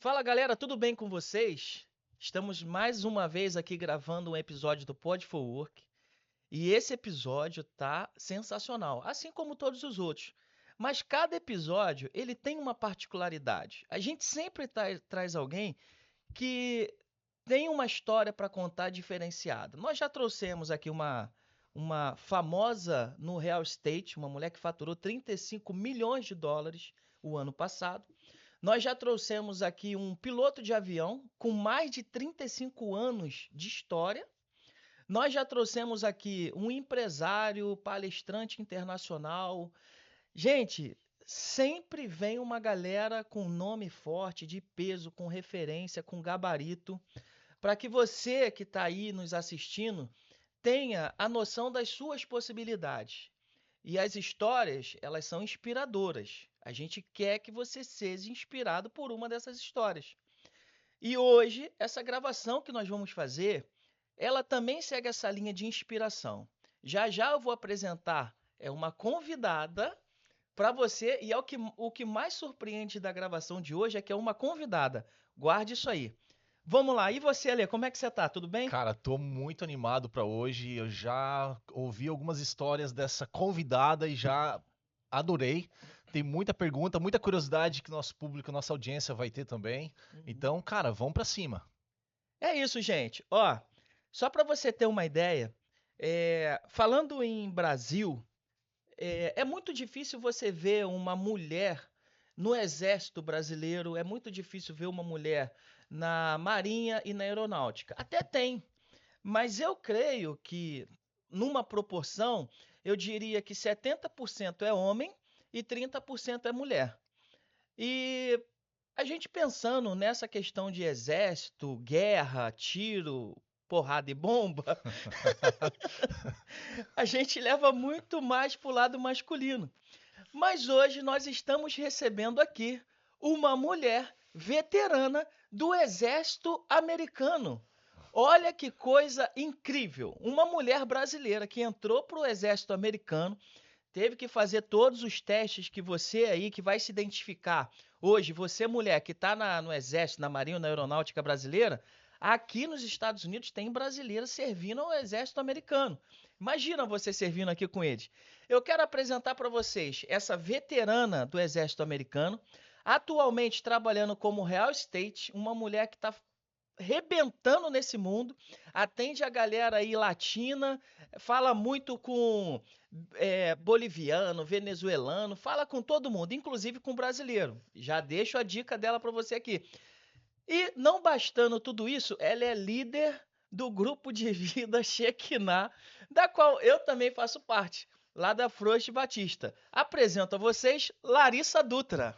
Fala galera, tudo bem com vocês? Estamos mais uma vez aqui gravando um episódio do Pod for Work e esse episódio tá sensacional, assim como todos os outros. Mas cada episódio ele tem uma particularidade. A gente sempre traz alguém que tem uma história para contar diferenciada. Nós já trouxemos aqui uma famosa no real estate, uma mulher que faturou 35 milhões de dólares o ano passado. Nós já trouxemos aqui um piloto de avião com mais de 35 anos de história. Nós já trouxemos aqui um empresário, palestrante internacional. Gente, sempre vem uma galera com nome forte, de peso, com referência, com gabarito, para que você que está aí nos assistindo tenha a noção das suas possibilidades. E as histórias, elas são inspiradoras. A gente quer que você seja inspirado por uma dessas histórias. E hoje, essa gravação que nós vamos fazer, ela também segue essa linha de inspiração. Já já eu vou apresentar uma convidada para você, e o que mais surpreende da gravação de hoje é que é uma convidada. Guarde isso aí. Vamos lá, e você, Alê, como é que você tá? Tudo bem? Cara, tô muito animado pra hoje. Eu já ouvi algumas histórias dessa convidada e já adorei. Tem muita pergunta, muita curiosidade que nosso público, nossa audiência vai ter também. Uhum. Então, cara, vamos pra cima. É isso, gente. Ó, só para você ter uma ideia, falando em Brasil, é muito difícil você ver uma mulher no Exército Brasileiro, é muito difícil ver uma mulher na Marinha e na Aeronáutica. Até tem, mas eu creio que, numa proporção, eu diria que 70% é homem e 30% é mulher. E a gente pensando nessa questão de exército, guerra, tiro, porrada e bomba, a gente leva muito mais para o lado masculino. Mas hoje nós estamos recebendo aqui uma mulher veterana do Exército Americano. Olha que coisa incrível! Uma mulher brasileira que entrou para o Exército Americano, teve que fazer todos os testes que você aí, que vai se identificar. Hoje, você mulher que está no Exército, na Marinha ou na Aeronáutica Brasileira, aqui nos Estados Unidos tem brasileira servindo ao Exército Americano. Imagina você servindo aqui com eles. Eu quero apresentar para vocês essa veterana do Exército Americano, atualmente trabalhando como real estate, uma mulher que está rebentando nesse mundo, atende a galera aí latina, fala muito com boliviano, venezuelano, fala com todo mundo, inclusive com brasileiro. Já deixo a dica dela para você aqui. E não bastando tudo isso, ela é líder do grupo de vida Shekinah, da qual eu também faço parte, lá da Frost Batista. Apresento a vocês Larissa Dutra.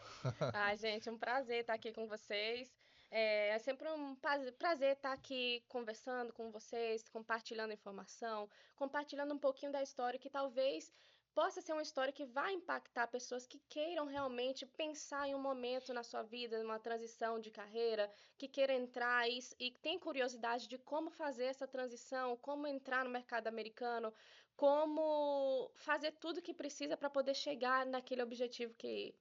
Ai, gente, é um prazer estar aqui com vocês. É sempre um prazer estar aqui conversando com vocês, compartilhando informação, compartilhando um pouquinho da história que talvez possa ser uma história que vai impactar pessoas que queiram realmente pensar em um momento na sua vida, numa transição de carreira, que queiram entrar e tem curiosidade de como fazer essa transição, como entrar no mercado americano, como fazer tudo que precisa para poder chegar naquele objetivo que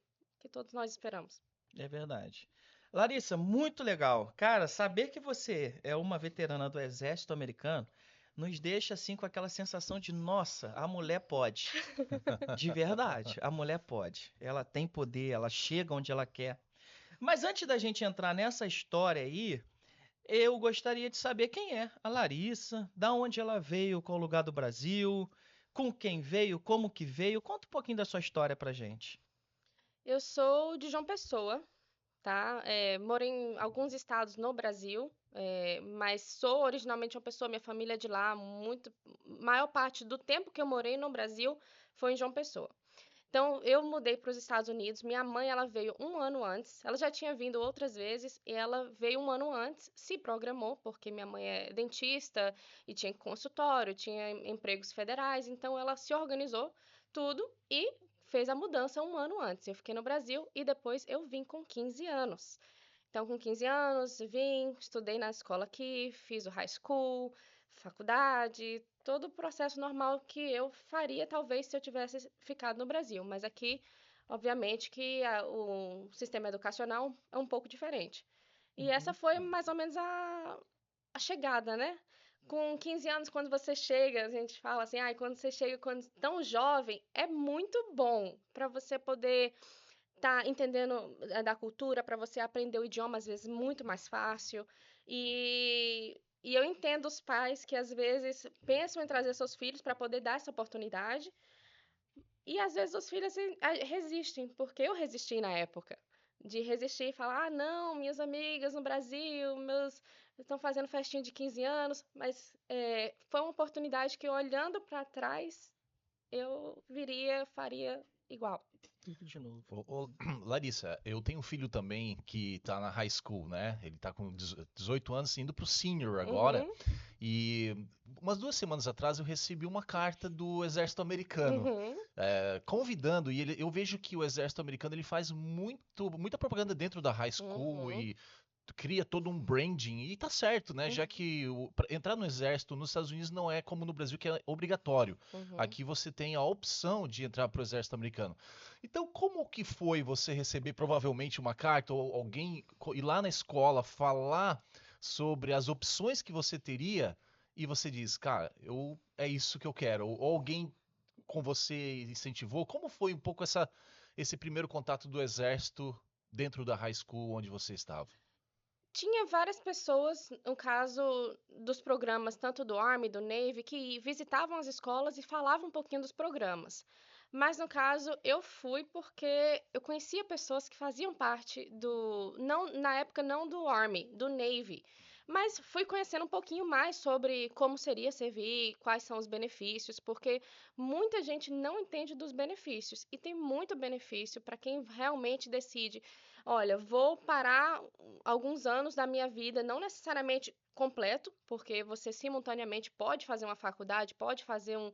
todos nós esperamos. É verdade. Larissa, muito legal. Cara, saber que você é uma veterana do Exército Americano nos deixa assim com aquela sensação de, nossa, a mulher pode. De verdade, a mulher pode. Ela tem poder, ela chega onde ela quer. Mas antes da gente entrar nessa história aí, eu gostaria de saber quem é a Larissa, da onde ela veio, qual lugar do Brasil, com quem veio, como que veio. Conta um pouquinho da sua história pra gente. Eu sou de João Pessoa, tá? Moro em alguns estados no Brasil, mas sou originalmente uma pessoa, minha família é de lá, maior parte do tempo que eu morei no Brasil foi em João Pessoa. Então, eu mudei para os Estados Unidos. Minha mãe, ela veio um ano antes. Ela já tinha vindo outras vezes e ela veio um ano antes, se programou, porque minha mãe é dentista e tinha consultório, tinha empregos federais. Então, ela se organizou tudo e fez a mudança um ano antes. Eu fiquei no Brasil e depois eu vim com 15 anos. Então, com 15 anos, vim, estudei na escola aqui, fiz o high school, faculdade, todo o processo normal que eu faria, talvez, se eu tivesse ficado no Brasil. Mas aqui, obviamente, que o sistema educacional é um pouco diferente. E essa foi mais ou menos a chegada, né? Com 15 anos, quando você chega, a gente fala assim, quando você chega quando tão jovem, é muito bom para você poder estar entendendo da cultura, para você aprender o idioma, às vezes, muito mais fácil. E eu entendo os pais que, às vezes, pensam em trazer seus filhos para poder dar essa oportunidade. E, às vezes, os filhos resistem, porque eu resisti na época. De resistir e falar, não, minhas amigas no Brasil, meus estão fazendo festinha de 15 anos, mas foi uma oportunidade que, olhando para trás, eu faria igual. De novo. Larissa, eu tenho um filho também que tá na high school, né? Ele tá com 18 anos, indo pro senior agora. Uhum, E umas 2 semanas atrás eu recebi uma carta do Exército Americano, uhum, convidando, e eu vejo que o Exército Americano ele faz muita propaganda dentro da high school uhum, e cria todo um branding, e tá certo, né? Já que pra entrar no Exército nos Estados Unidos não é como no Brasil, que é obrigatório. uhum. Aqui você tem a opção de entrar pro Exército Americano. Então, como que foi você receber provavelmente uma carta ou alguém ir lá na escola falar sobre as opções que você teria e você diz, cara, é isso que eu quero. Ou alguém com você incentivou? Como foi um pouco esse primeiro contato do exército dentro da high school onde você estava? Tinha várias pessoas, no caso dos programas, tanto do Army, do Navy, que visitavam as escolas e falavam um pouquinho dos programas. Mas no caso, eu fui porque eu conhecia pessoas que faziam parte não, na época não do Army, do Navy. Mas fui conhecendo um pouquinho mais sobre como seria servir, quais são os benefícios, porque muita gente não entende dos benefícios. E tem muito benefício para quem realmente decide. Olha, vou parar alguns anos da minha vida, não necessariamente completo, porque você simultaneamente pode fazer uma faculdade, pode fazer um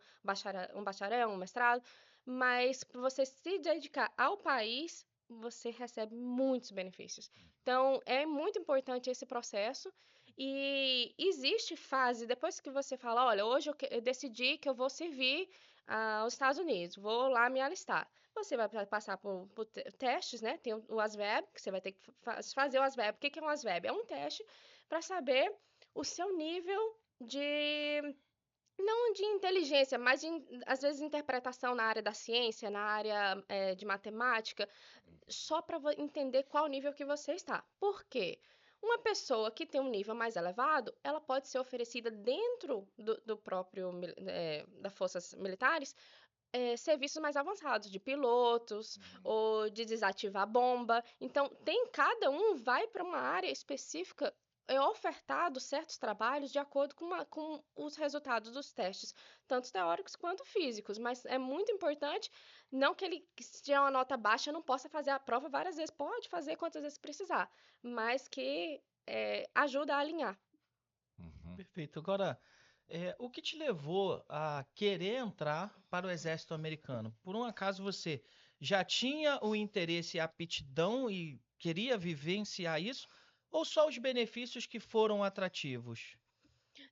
bacharel, um mestrado, mas para você se dedicar ao país, você recebe muitos benefícios. Então, é muito importante esse processo. E existe fase, depois que você fala, olha, hoje eu decidi que eu vou servir aos Estados Unidos, vou lá me alistar. Você vai passar por testes, né? Tem o ASVAB, que você vai ter que fazer o ASVAB. O que é um ASVAB? É um teste para saber o seu nível de, não de inteligência, mas às vezes interpretação na área da ciência, na área de matemática, só para entender qual nível que você está. Por quê? Uma pessoa que tem um nível mais elevado, ela pode ser oferecida dentro do próprio das forças militares serviços mais avançados, de pilotos ou de desativar bomba. Então, cada um vai para uma área específica, é ofertado certos trabalhos de acordo com os resultados dos testes, tanto teóricos quanto físicos. Mas é muito importante, não que ele, se tiver uma nota baixa, não possa fazer a prova várias vezes, pode fazer quantas vezes precisar, mas que ajuda a alinhar. Uhum. Perfeito. Agora, o que te levou a querer entrar para o exército americano? Por um acaso você já tinha o interesse e a aptidão e queria vivenciar isso? Ou só os benefícios que foram atrativos?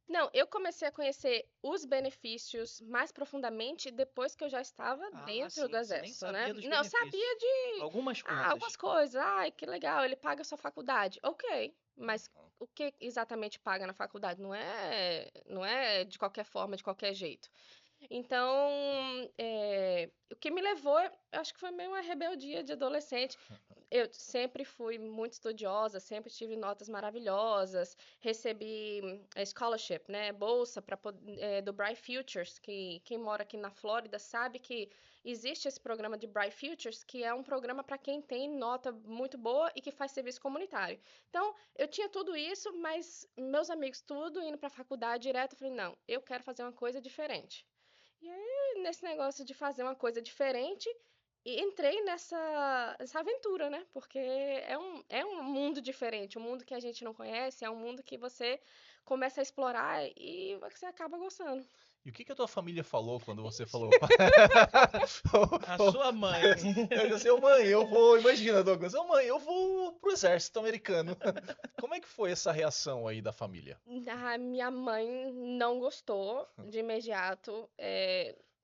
Não, eu comecei a conhecer os benefícios mais profundamente depois que eu já estava Ah, dentro do sim, você nem exército, né? sabia dos Não, eu sabia benefícios. de Algumas algumas coisas. coisas. Ai, que legal, ele paga a sua faculdade. Ok, mas o que exatamente paga na faculdade? Não é de qualquer forma, de qualquer jeito. Então, o que me levou, eu acho que foi meio uma rebeldia de adolescente. Eu sempre fui muito estudiosa, sempre tive notas maravilhosas, recebi scholarship, né, bolsa do Bright Futures, que quem mora aqui na Flórida sabe que existe esse programa de Bright Futures, que é um programa para quem tem nota muito boa e que faz serviço comunitário. Então, eu tinha tudo isso, mas meus amigos tudo indo para a faculdade direto, eu falei, não, eu quero fazer uma coisa diferente. E aí, nesse negócio de fazer uma coisa diferente, e entrei nessa aventura, né? Porque é um mundo diferente, um mundo que a gente não conhece, é um mundo que você começa a explorar e você acaba gostando. E o que que a tua família falou quando você Ixi. falou? A sua mãe. Eu disse, ô mãe, eu vou. Imagina, Douglas, ô mãe, eu vou pro exército americano. Como é que foi essa reação aí da família? A minha mãe não gostou de imediato.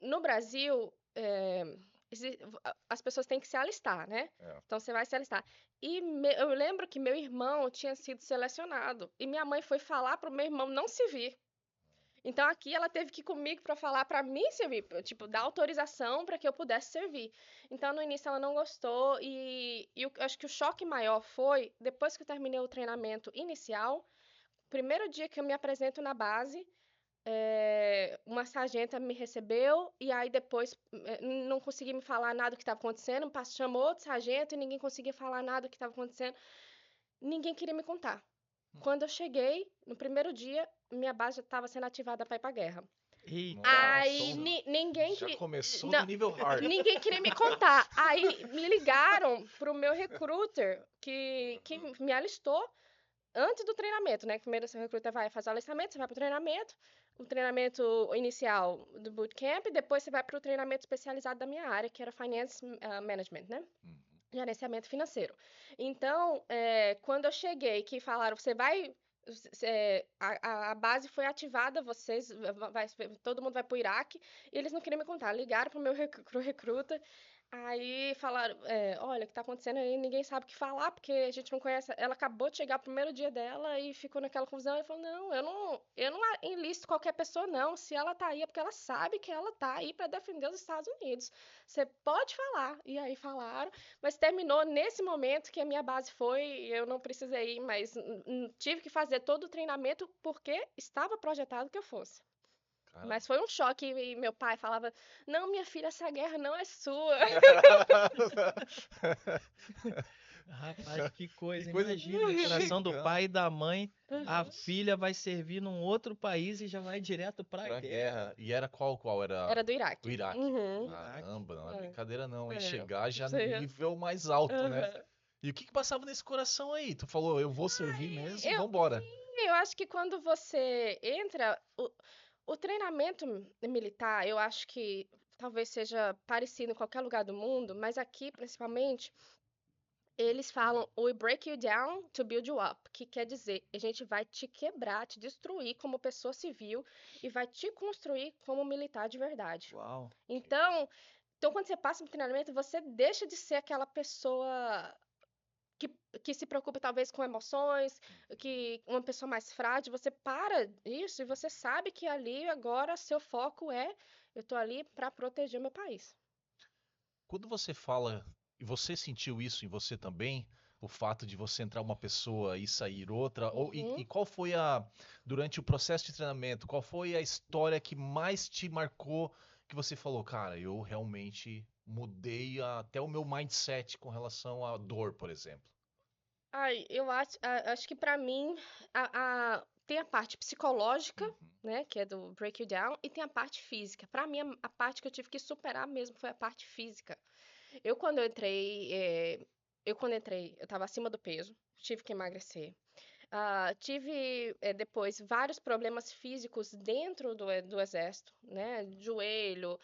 No Brasil, as pessoas têm que se alistar, né? É. Então você vai se alistar. E eu lembro que meu irmão tinha sido selecionado. E minha mãe foi falar pro meu irmão não se vir. Então aqui ela teve que ir comigo para falar para mim servir, tipo, dar autorização para que eu pudesse servir. Então no início ela não gostou e eu acho que o choque maior foi depois que eu terminei o treinamento inicial, primeiro dia que eu me apresento na base, uma sargenta me recebeu e aí depois não conseguia me falar nada do que estava acontecendo, chamou outro sargento e ninguém conseguia falar nada do que estava acontecendo. Ninguém queria me contar. Quando eu cheguei, no primeiro dia, minha base já estava sendo ativada para ir para guerra. Eita. Aí Nossa, ninguém já começou não, no nível hard. ninguém queria me contar. Aí me ligaram pro meu recruiter que me alistou antes do treinamento, né? Primeiro seu recruiter vai fazer o alistamento, você vai pro treinamento, o treinamento inicial do bootcamp, e depois você vai pro treinamento especializado da minha área, que era Finance Management, né? Gerenciamento financeiro. Então, quando eu cheguei, que falaram, você vai... a base foi ativada, todo mundo vai pro Iraque, e eles não queriam me contar. Ligaram pro meu recruta, aí falaram, olha, o que tá acontecendo aí, ninguém sabe o que falar, porque a gente não conhece. Ela acabou de chegar o primeiro dia dela e ficou naquela confusão. E falou, não, eu não enlisto qualquer pessoa, não. Se ela tá aí, é porque ela sabe que ela tá aí para defender os Estados Unidos. Você pode falar. E aí falaram, mas terminou nesse momento que a minha base foi, eu não precisei ir, mas tive que fazer todo o treinamento porque estava projetado que eu fosse. Cara. Mas foi um choque e meu pai falava, não, minha filha, essa guerra não é sua. Rapaz, que coisa. Que coisa Imagina o coração do chocante. pai e da mãe. A Uhum. filha vai servir num outro país e já vai direto pra Pra guerra. guerra. E era qual era? Era do Iraque. O Iraque. Uhum. Caramba, não é É. brincadeira não, hein? É. Chegar já no Sim. nível mais alto, né? Uhum. E o que passava nesse coração aí? Tu falou, eu vou servir mesmo, eu- vambora. Eu acho que quando você entra, o treinamento militar, eu acho que talvez seja parecido em qualquer lugar do mundo, mas aqui, principalmente, eles falam we break you down to build you up, que quer dizer, a gente vai te quebrar, te destruir como pessoa civil e vai te construir como militar de verdade. Uau. Então quando você passa no treinamento, você deixa de ser aquela pessoa que se preocupa talvez com emoções, que uma pessoa mais frágil, você para isso e você sabe que ali agora seu foco eu tô ali para proteger meu país. Quando você fala, e você sentiu isso em você também, o fato de você entrar uma pessoa e sair outra, e qual foi durante o processo de treinamento, qual foi a história que mais te marcou, que você falou, cara, eu realmente mudei até o meu mindset com relação à dor, por exemplo? Eu acho que para mim tem a parte psicológica, né, que é do break you down, e tem a parte física. Para mim, a parte que eu tive que superar mesmo foi a parte física. Quando eu entrei, eu estava acima do peso, tive que emagrecer. Tive depois vários problemas físicos dentro do exército, né? Joelho,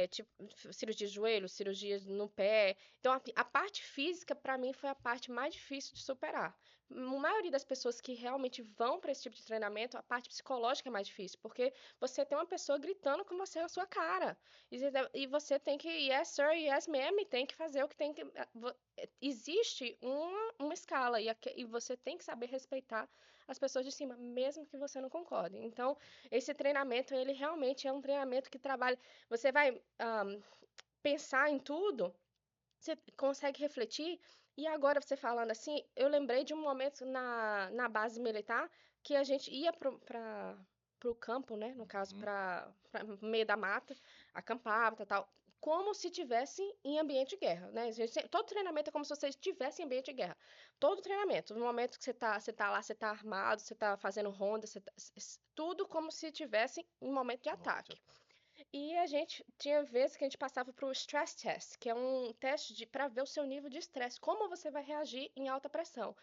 tipo, cirurgia de joelho, cirurgias no pé. Então, a parte física, para mim, foi a parte mais difícil de superar. A maioria das pessoas que realmente vão para esse tipo de treinamento, a parte psicológica é mais difícil, porque você tem uma pessoa gritando com você na sua cara. E você tem que, yes sir, yes ma'am, tem que fazer o que tem que. Existe uma escala e você tem que saber respeitar as pessoas de cima, mesmo que você não concorde. Então, esse treinamento, ele realmente é um treinamento que trabalha. Você vai pensar em tudo, você consegue refletir. E agora, você falando assim, eu lembrei de um momento na base militar que a gente ia para o campo, né? No caso, para meio da mata, acampava, tal, como se tivesse em ambiente de guerra, né? Todo treinamento é como se você estivesse em ambiente de guerra. Todo treinamento, no momento que você tá lá, você tá armado, você tá fazendo ronda, tudo como se estivesse em momento de ataque. E a gente tinha vezes que a gente passava para o stress test, que é um teste para ver o seu nível de estresse, como você vai reagir em alta pressão.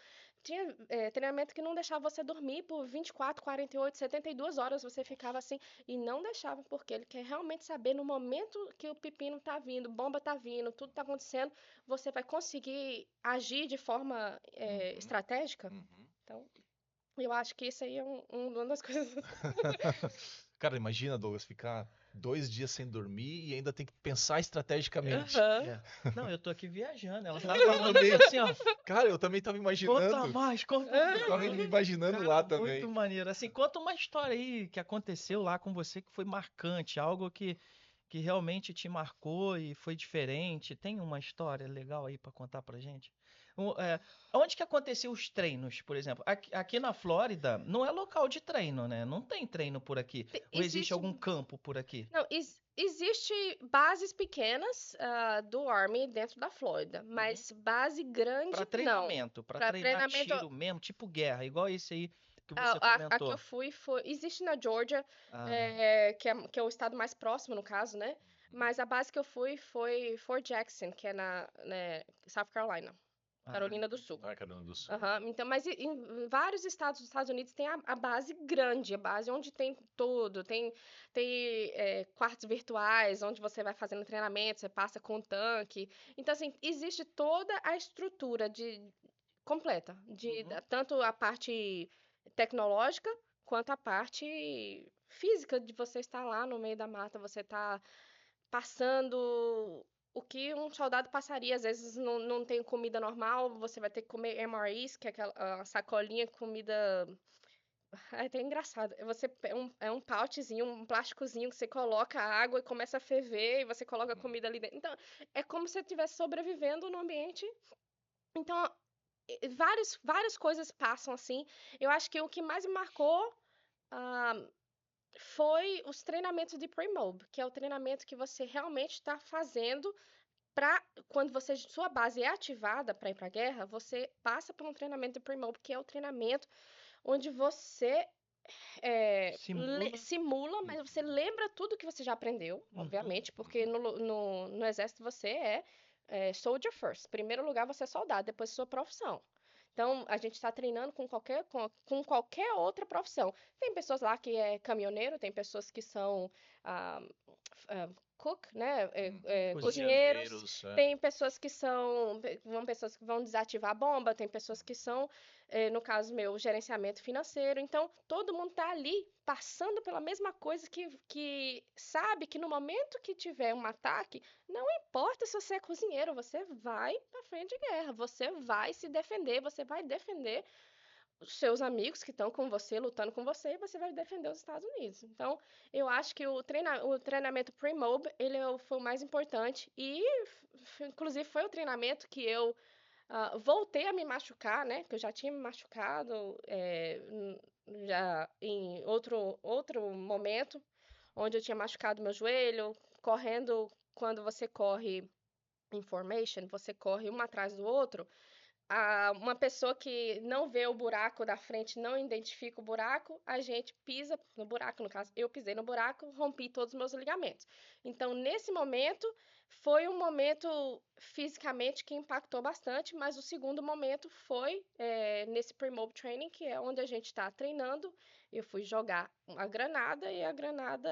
Tinha treinamento que não deixava você dormir por 24, 48, 72 horas, você ficava assim e não deixava, porque ele quer realmente saber no momento que o pepino tá vindo, bomba tá vindo, tudo tá acontecendo, você vai conseguir agir de forma estratégica. Então, eu acho que isso aí é uma das coisas. Cara, imagina, Douglas, ficar 2 dias sem dormir e ainda tem que pensar estrategicamente. Aham. Não, eu tô aqui viajando. Ela Eu tá falando também. assim, ó. Cara, eu também tava Conta imaginando. mais, conta Eu mais. tava me imaginando Cara, lá muito também. maneiro. Assim, conta uma história aí que aconteceu lá com você que foi marcante, algo que realmente te marcou e foi diferente. Tem uma história legal aí pra contar pra gente? Onde que aconteceu os treinos, por exemplo? Aqui na Flórida não é local de treino, né? Não tem treino por aqui. Ou existe Existe, algum campo por aqui? não, existe bases pequenas do Army dentro da Flórida, Uhum. mas base grande Para não. treinamento, para Para treinar treinamento, tiro mesmo, tipo guerra, igual esse aí que você a que eu comentou. fui foi. Existe na Georgia, Ah, que é o estado mais próximo, no caso, né? Mas a base que eu fui foi Fort Jackson, que é né, South Carolina, ah, Carolina do Sul. Ah, Carolina do Sul. Aham, então, mas em vários estados dos Estados Unidos tem a base grande, a base onde tem tudo, tem quartos virtuais, onde você vai fazendo treinamento, você passa com o tanque. Então, assim, existe toda a estrutura completa, uhum. tanto a parte tecnológica quanto a parte física de você estar lá no meio da mata, você tá passando o que um soldado passaria. Às vezes não tem comida normal, você vai ter que comer MREs, que é aquela sacolinha com comida. É até engraçado. É um pouchzinho, um plásticozinho que você coloca água e começa a ferver e você coloca a comida ali dentro. Então, é como se você estivesse sobrevivendo no ambiente. Então, várias coisas passam assim. Eu acho que o que mais me marcou ah, foi os treinamentos de pre-mob, que é o treinamento que você realmente está fazendo para quando sua base é ativada para ir para a guerra, você passa por um treinamento de pre-mob, que é o treinamento onde você Simula. simula, mas você lembra tudo que você já aprendeu, Uhum. obviamente, porque no exército você é soldier first. Em primeiro lugar, você é soldado, depois sua profissão. Então, a gente está treinando com qualquer outra profissão. Tem pessoas lá que é caminhoneiro, tem pessoas que são ah, cook, né? Cozinheiros. Cozinheiros, Tem pessoas que vão desativar a bomba, tem pessoas que são, no caso meu, gerenciamento financeiro. Então, todo mundo está ali passando pela mesma coisa que sabe que no momento que tiver um ataque, não importa se você é cozinheiro, você vai para frente de guerra, você vai se defender, você vai defender os seus amigos que estão com você, lutando com você, e você vai defender os Estados Unidos. Então, eu acho que o treinamento pre-mob, foi o mais importante e, inclusive, foi o treinamento que eu voltei a me machucar, né? Que eu já tinha me machucado já em outro momento, onde eu tinha machucado meu joelho, correndo. Quando você corre em formation, você corre um atrás do outro. Uma pessoa que não vê o buraco da frente, não identifica o buraco, a gente pisa no buraco, no caso, eu pisei no buraco, rompi todos os meus ligamentos. Então, nesse momento, foi um momento fisicamente que impactou bastante, mas o segundo momento foi nesse pre-mob training, que é onde a gente está treinando. Eu fui jogar a granada e a granada,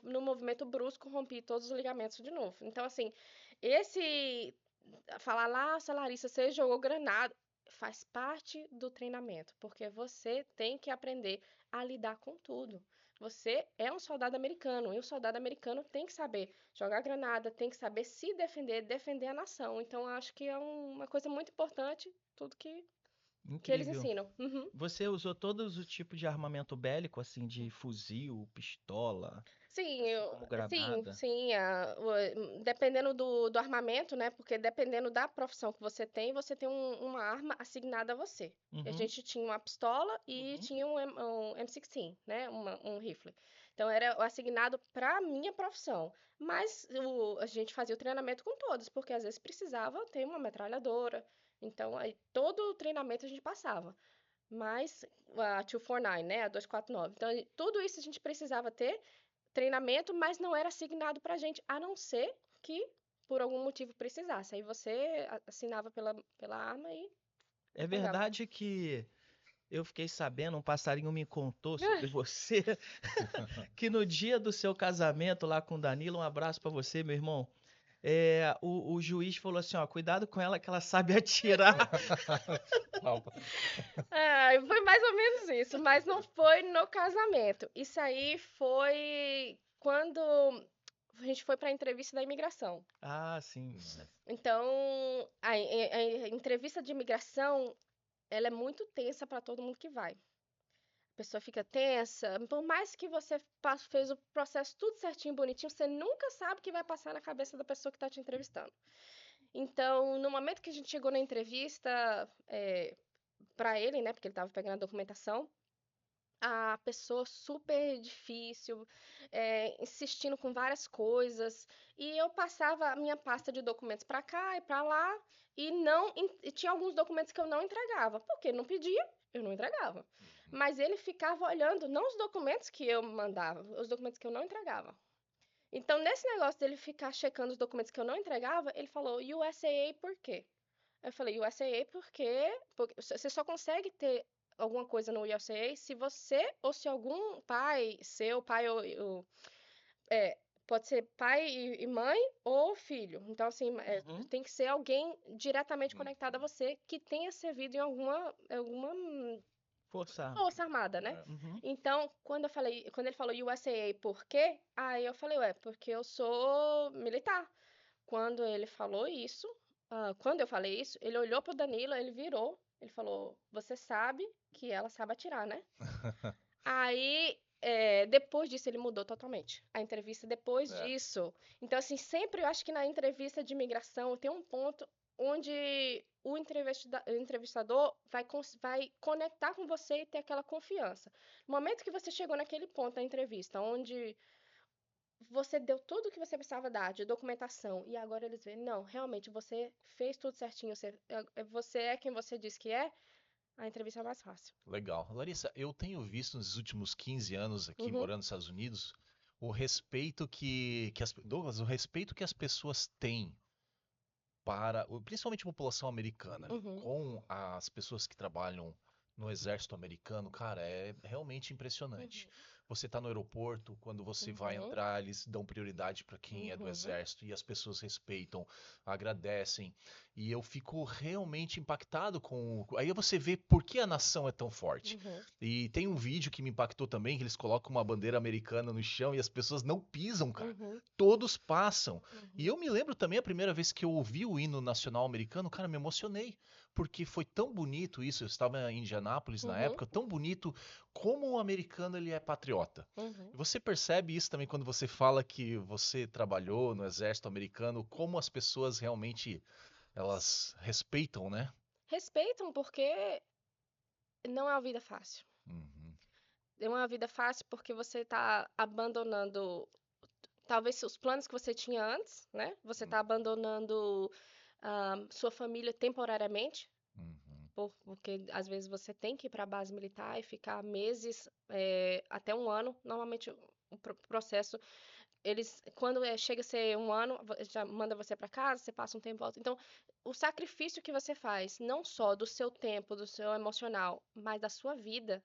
no movimento brusco, rompi todos os ligamentos de novo. Então, assim, esse falar lá, Larissa, você jogou granada. Faz parte do treinamento, porque você tem que aprender a lidar com tudo. Você é um soldado americano, e o soldado americano tem que saber jogar granada, tem que saber se defender, defender a nação. Então, acho que é uma coisa muito importante, tudo que eles Incrível. ensinam. Uhum. Você usou todos os tipos de armamento bélico, assim, de fuzil, pistola, Sim, assim como sim, granada? sim. Dependendo do armamento, né? Porque dependendo da profissão que você tem uma arma assignada a você. A Uhum, gente tinha uma pistola e uhum. tinha um M16, né? Um rifle. Então era assignado para minha profissão. Mas a gente fazia o treinamento com todos, porque às vezes precisava ter uma metralhadora. Então, aí, todo o treinamento a gente passava. Mas a 249, né? A 249. Então, tudo isso a gente precisava ter treinamento, mas não era assignado pra gente, a não ser que por algum motivo precisasse. Aí você assinava pela arma e É pegava. verdade que eu fiquei sabendo, um passarinho me contou sobre você, que no dia do seu casamento lá com o Danilo, um abraço pra você, meu irmão. o juiz falou assim, ó, cuidado com ela que ela sabe atirar. Foi mais ou menos isso, mas não foi no casamento. Isso aí foi quando a gente foi para a entrevista da imigração. Ah, sim. Então, a entrevista de imigração, ela é muito tensa para todo mundo que vai. A pessoa fica tensa, por mais que você fez o processo tudo certinho, bonitinho, você nunca sabe o que vai passar na cabeça da pessoa que está te entrevistando. Então, no momento que a gente chegou na entrevista, para ele, né, porque ele estava pegando a documentação, a pessoa super difícil, insistindo com várias coisas, e eu passava a minha pasta de documentos para cá e para lá, e tinha alguns documentos que eu não entregava, porque ele não pedia, eu não entregava. Mas ele ficava olhando, não os documentos que eu mandava, os documentos que eu não entregava. Então, nesse negócio dele ficar checando os documentos que eu não entregava, ele falou, USAA por quê? Eu falei, USAA porque você só consegue ter alguma coisa no USAA se você ou se algum pai, seu pai ou pode ser pai e mãe ou filho. Então, assim, tem que ser alguém diretamente conectado a você que tenha servido em alguma Força. força armada, né? Uhum. Então, quando ele falou USAA por quê? Aí eu falei, porque eu sou militar. Quando ele falou isso, quando eu falei isso, ele olhou pro Danilo, ele virou, ele falou: Você sabe que ela sabe atirar, né? Aí, depois disso, ele mudou totalmente. A entrevista depois disso. Então, assim, sempre eu acho que na entrevista de imigração tem um ponto onde o entrevistador vai conectar com você e ter aquela confiança. No momento que você chegou naquele ponto da entrevista, onde você deu tudo o que você precisava dar de documentação e agora eles veem, não, realmente você fez tudo certinho, você é quem você diz que é, a entrevista é mais fácil. Legal. Larissa, eu tenho visto nos últimos 15 anos aqui Uhum. morando nos Estados Unidos o respeito Douglas, o respeito que as pessoas têm principalmente a população americana, Uhum. com as pessoas que trabalham no exército americano, cara, é realmente impressionante. Você tá no aeroporto, quando você vai Uhum. entrar, eles dão prioridade para quem é do Uhum. exército e as pessoas respeitam, agradecem. E eu fico realmente impactado com. Aí você vê por que a nação é tão forte. Uhum. E tem um vídeo que me impactou também, que eles colocam uma bandeira americana no chão e as pessoas não pisam, cara. Uhum. Todos passam. E Uhum. eu me lembro também a primeira vez que eu ouvi o hino nacional americano, cara, me emocionei, porque foi tão bonito isso. Eu estava em Indianápolis na Uhum. época, tão bonito como o americano ele é patriota. Uhum. E você percebe isso também quando você fala que você trabalhou no exército americano, como as pessoas realmente elas respeitam, né? Respeitam porque não é uma vida fácil. Uhum, É uma vida fácil porque você está abandonando talvez os planos que você tinha antes, né? Você está abandonando sua família temporariamente, uhum, porque às vezes você tem que ir para a base militar e ficar meses, até um ano. Normalmente o processo, quando chega a ser um ano, já manda você para casa, você passa um tempo e volta. Então, o sacrifício que você faz, não só do seu tempo, do seu emocional, mas da sua vida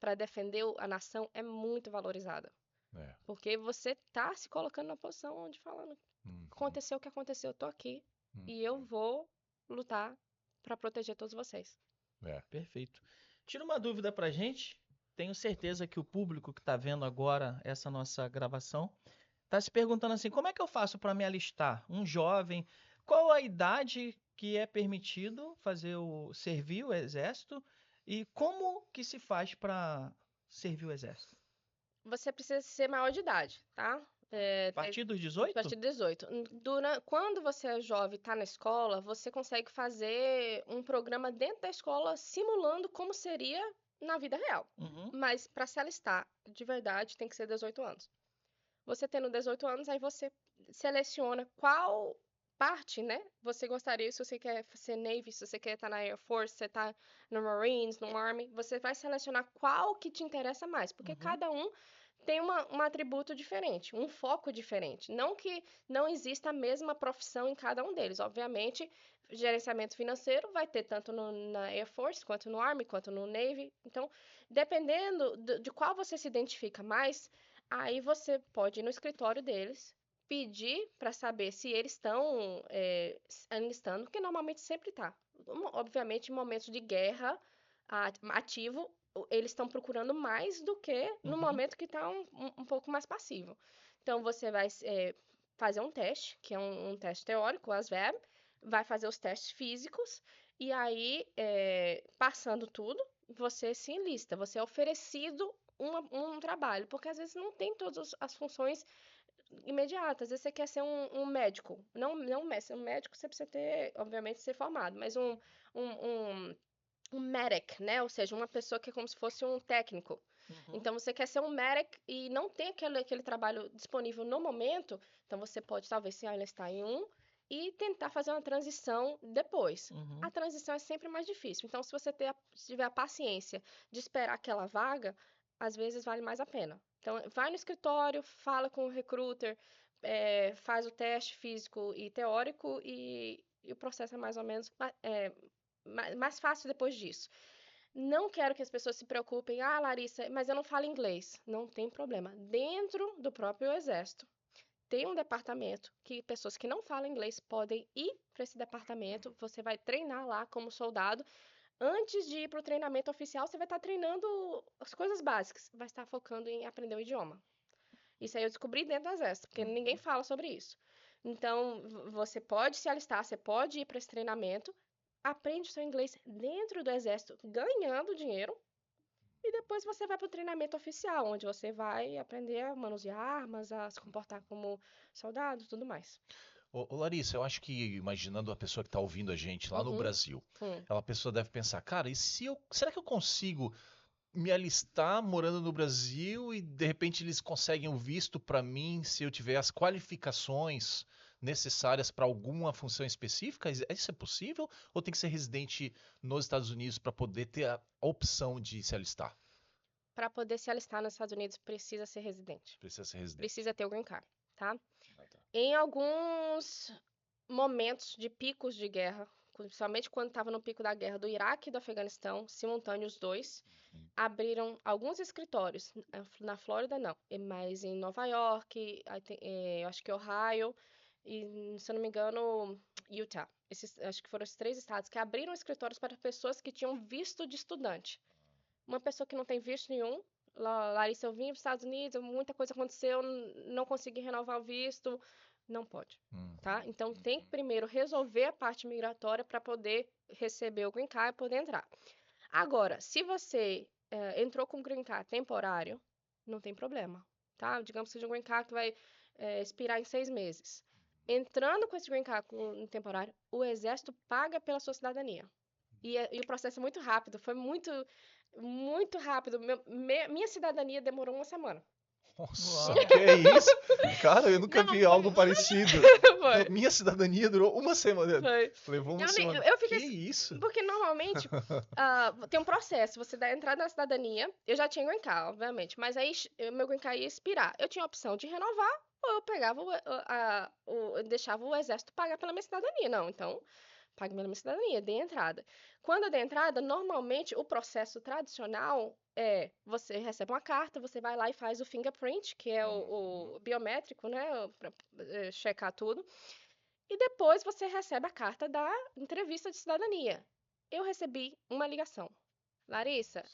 para defender a nação, é muito valorizada. é, Porque você tá se colocando na posição onde falando, uhum, aconteceu o que aconteceu, eu tô aqui e eu uhum, vou lutar para proteger todos vocês. é. Perfeito. Tira uma dúvida pra gente. Tenho certeza que o público que está vendo agora essa nossa gravação está se perguntando assim: como é que eu faço para me alistar? Um jovem, qual a idade que é permitido servir o exército e como que se faz para servir o exército? Você precisa ser maior de idade, tá? A partir dos A 18? partir de 18. Quando você é jovem e está na escola, você consegue fazer um programa dentro da escola simulando como seria na vida real. Uhum. Mas para se alistar de verdade tem que ser 18 anos. Você tendo 18 anos, aí você seleciona qual parte, né, você gostaria, se você quer ser Navy, se você quer estar na Air Force, se você tá no Marines, no Army, você vai selecionar qual que te interessa mais, porque Uhum. cada um tem um atributo diferente, um foco diferente. Não que não exista a mesma profissão em cada um deles. Obviamente, gerenciamento financeiro vai ter tanto na Air Force, quanto no Army, quanto no Navy. Então, dependendo de qual você se identifica mais, aí você pode ir no escritório deles, pedir para saber se eles estão enlistando, porque normalmente sempre tá. Obviamente, em momentos de guerra ativo, eles estão procurando mais do que no momento que está um pouco mais passivo. Então, você vai fazer um teste, que é um teste teórico, o ASVAB, vai fazer os testes físicos, e aí, passando tudo, você se enlista, você é oferecido um trabalho, porque às vezes não tem todas as funções imediatas. Às vezes você quer ser um médico. Não um médico você precisa ter, obviamente, ser formado, mas um medic, né? Ou seja, uma pessoa que é como se fosse um técnico. Então, você quer ser um medic e não tem aquele trabalho disponível no momento, então você pode talvez se alistar em um e tentar fazer uma transição depois. A transição é sempre mais difícil. Então, se você tiver a paciência de esperar aquela vaga, às vezes vale mais a pena. Então, vai no escritório, fala com o recruiter, faz o teste físico e teórico e o processo é mais ou menos mais fácil depois disso. Não quero que as pessoas se preocupem, Larissa, mas eu não falo inglês. Não tem problema. Dentro do próprio exército, tem um departamento que pessoas que não falam inglês podem ir para esse departamento. Você vai treinar lá como soldado. Antes de ir para o treinamento oficial, você vai estar treinando as coisas básicas. Vai estar focando em aprender o idioma. Isso aí eu descobri dentro do exército, porque ninguém fala sobre isso. Então, você pode se alistar, você pode ir para esse treinamento, aprende o seu inglês dentro do exército, ganhando dinheiro, e depois você vai para o treinamento oficial, onde você vai aprender a manusear armas, a se comportar como soldado e tudo mais. Ô, Larissa, eu acho que imaginando a pessoa que está ouvindo a gente lá no Brasil, a pessoa deve pensar, cara, será que eu consigo me alistar morando no Brasil e de repente eles conseguem o visto para mim se eu tiver as qualificações necessárias para alguma função específica? Isso é possível? Ou tem que ser residente nos Estados Unidos para poder ter a opção de se alistar? Para poder se alistar nos Estados Unidos, precisa ser residente. Precisa ser residente. Precisa ter o green card, tá? Em alguns momentos de picos de guerra, principalmente quando estava no pico da guerra do Iraque e do Afeganistão, simultâneo os dois, abriram alguns escritórios. Na Flórida, não, mas em Nova York, eu acho que Ohio e, se eu não me engano, Utah. Acho que foram os 3 estados que abriram escritórios para pessoas que tinham visto de estudante. Uma pessoa que não tem visto nenhum, Larissa, eu vim para os Estados Unidos, muita coisa aconteceu, não consegui renovar o visto, não pode, tá? Então, tem que primeiro resolver a parte migratória para poder receber o green card e poder entrar. Agora, se você entrou com green card temporário, não tem problema, tá? Digamos que seja um green card que vai expirar em 6 meses. Entrando com esse green card temporário, o exército paga pela sua cidadania. E o processo é muito rápido, foi muito rápido. Minha cidadania demorou 1 semana. Nossa, que é isso? Cara, eu nunca vi algo parecido. Foi. Minha cidadania durou 1 semana. Foi. Levou 1 semana. Eu fiquei Que isso? Porque normalmente tem um processo, você dá entrada na cidadania. Eu já tinha green card, obviamente, mas aí meu green card ia expirar. Eu tinha a opção de renovar ou eu pegava deixava o exército pagar pela minha cidadania. Não, então pague pela minha cidadania, dê entrada. Quando eu dei entrada, normalmente o processo tradicional é você recebe uma carta, você vai lá e faz o fingerprint, que é o biométrico, né, para checar tudo. E depois você recebe a carta da entrevista de cidadania. Eu recebi uma ligação. Larissa,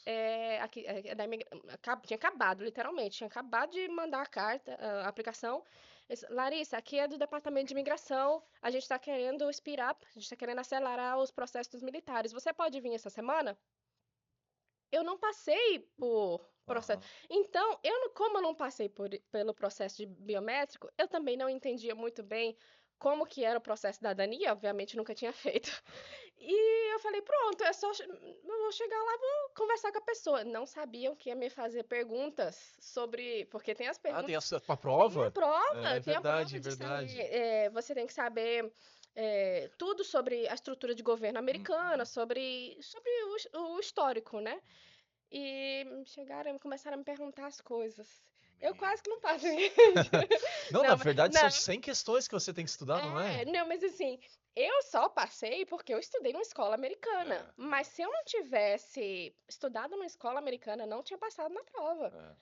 tinha acabado, literalmente, tinha acabado de mandar a carta, a aplicação. Larissa, aqui é do Departamento de Imigração, a gente está querendo speed up, a gente está querendo acelerar os processos dos militares. Você pode vir essa semana? Eu não passei por processo. Então, como eu não passei pelo processo de biométrico, eu também não entendia muito bem como que era o processo da cidadania, obviamente nunca tinha feito. E eu falei, pronto, eu vou chegar lá, vou conversar com a pessoa. Não sabiam que ia me fazer perguntas sobre, porque tem as perguntas. Tem a prova? Tem a prova, É tem a verdade, prova de verdade. saber, você tem que saber tudo sobre a estrutura de governo americana, sobre o histórico, né? E chegaram e começaram a me perguntar as coisas. Eu quase que não passei. Não, na verdade, são 100 questões que você tem que estudar, não é? Não, mas assim, eu só passei porque eu estudei numa escola americana. Mas se eu não tivesse estudado numa escola americana, não tinha passado na prova.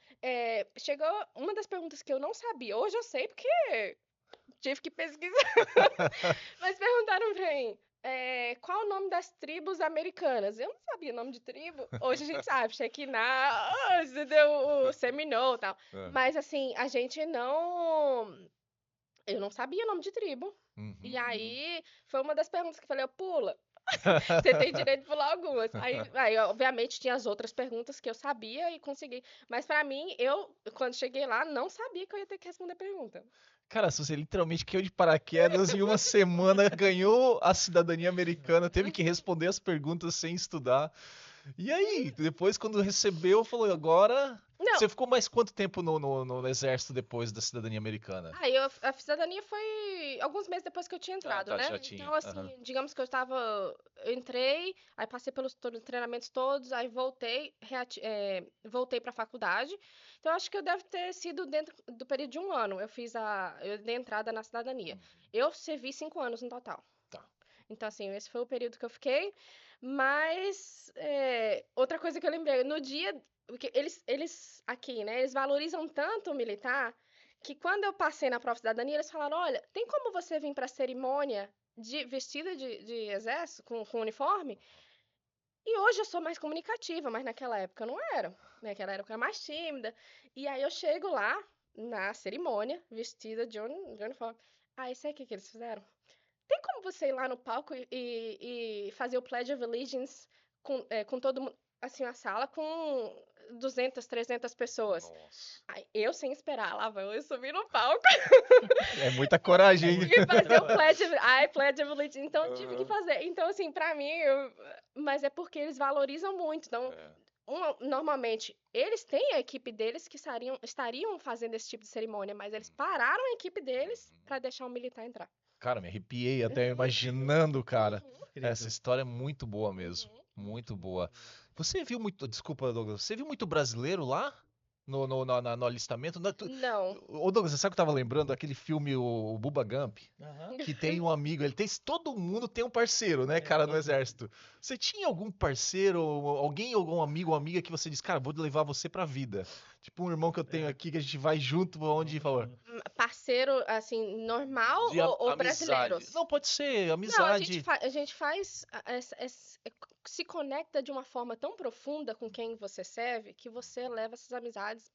Chegou uma das perguntas que eu não sabia. Hoje eu sei porque tive que pesquisar. Mas perguntaram pra mim, qual o nome das tribos americanas? Eu não sabia o nome de tribo. Hoje a gente sabe, Shekinah, o Seminole e tal. É. Mas assim, a gente não... Eu não sabia o nome de tribo. Uhum. E aí, foi uma das perguntas que eu falei, pula. Você tem direito de pular algumas. Aí, obviamente, tinha as outras perguntas que eu sabia e consegui. Mas pra mim, quando cheguei lá, não sabia que eu ia ter que responder a pergunta. Cara, se você literalmente caiu de paraquedas em uma semana, ganhou a cidadania americana, teve que responder as perguntas sem estudar. E aí, depois quando recebeu, falou, agora... Não. Você ficou mais quanto tempo no exército depois da cidadania americana? Aí, a cidadania foi alguns meses depois que eu tinha entrado, tá, né? já tinha. Então, assim, digamos que eu entrei, aí passei pelos treinamentos todos, aí voltei pra faculdade. Então, acho que eu devo ter sido dentro do período de um ano. Eu dei entrada na cidadania. Eu servi 5 anos no total. Tá. Então, assim, esse foi o período que eu fiquei. Mas, outra coisa que eu lembrei, no dia, porque eles aqui, né, eles valorizam tanto o militar, que quando eu passei na prova de cidadania, eles falaram, olha, tem como você vir pra cerimônia vestida de exército, com uniforme? E hoje eu sou mais comunicativa, mas naquela época eu não era. Naquela época eu era mais tímida. E aí eu chego lá, na cerimônia, vestida de uniforme. Aí, sabe o que eles fizeram? Tem como você ir lá no palco e fazer o Pledge of Allegiance com todo mundo, assim, na sala, com 200, 300 pessoas? Nossa. Aí, eu, sem esperar, lá vai eu subir no palco É muita coragem, hein? e fazer o Pledge of Allegiance. Então, eu tive que fazer. Então, assim, pra mim, mas é porque eles valorizam muito. Então, normalmente, eles têm a equipe deles que estariam fazendo esse tipo de cerimônia, mas eles pararam a equipe deles pra deixar o militar entrar. Cara, me arrepiei até imaginando, cara. Incrível. Essa história é muito boa mesmo. Muito boa. Você viu muito. Desculpa, Douglas. Você viu muito brasileiro lá? No alistamento? Não. Ô, Douglas, você sabe que eu tava lembrando aquele filme, o Bubba Gump? Aham. Que tem um amigo, todo mundo tem um parceiro, né, cara, no exército. Você tinha algum parceiro, algum amigo ou amiga que você diz, cara, vou levar você pra vida? Tipo um irmão que eu tenho aqui que a gente vai junto onde for. Parceiro, assim, normal De ou amizade. brasileiros? Não, pode ser, Não, amizade. a gente faz, se conecta de uma forma tão profunda com quem você serve que você leva essas amizades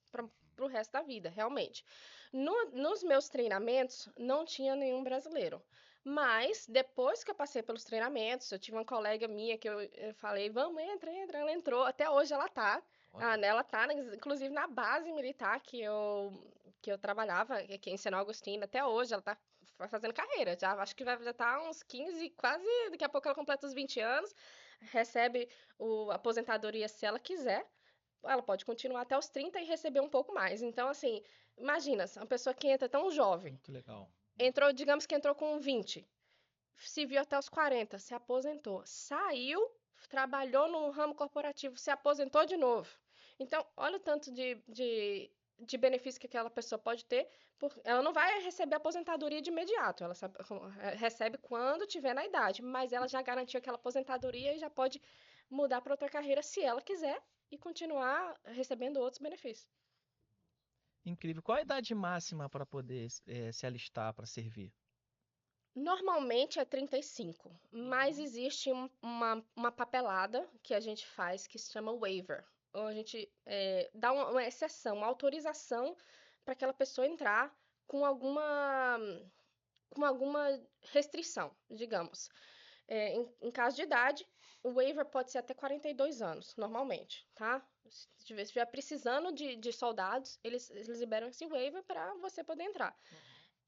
pro resto da vida, realmente. Nos meus treinamentos, não tinha nenhum brasileiro. Mas, depois que eu passei pelos treinamentos, eu tive uma colega minha que eu falei, vamos, entra. Ela entrou, até hoje ela tá. Ela tá, inclusive, na base militar que eu trabalhava, aqui em Senhor Agostinho, até hoje, ela tá fazendo carreira, já acho que vai já tá uns 15, quase, daqui a pouco ela completa os 20 anos, recebe a aposentadoria se ela quiser, ela pode continuar até os 30 e receber um pouco mais. Então, assim, imagina, uma pessoa que entra tão jovem, Muito legal. digamos que entrou com 20, se viu até os 40, se aposentou, saiu, trabalhou no ramo corporativo, se aposentou de novo. Então, olha o tanto de benefício que aquela pessoa pode ter. Ela não vai receber aposentadoria de imediato, ela recebe quando tiver na idade, mas ela já garantiu aquela aposentadoria e já pode mudar para outra carreira se ela quiser e continuar recebendo outros benefícios. Incrível. Qual a idade máxima para poder se alistar para servir? Normalmente é 35, mas existe uma papelada que a gente faz que se chama waiver. Ou a gente dá uma exceção, uma autorização para aquela pessoa entrar com alguma restrição, digamos. Em caso de idade, o waiver pode ser até 42 anos, normalmente, tá? Se estiver precisando de soldados, eles liberam esse waiver para você poder entrar.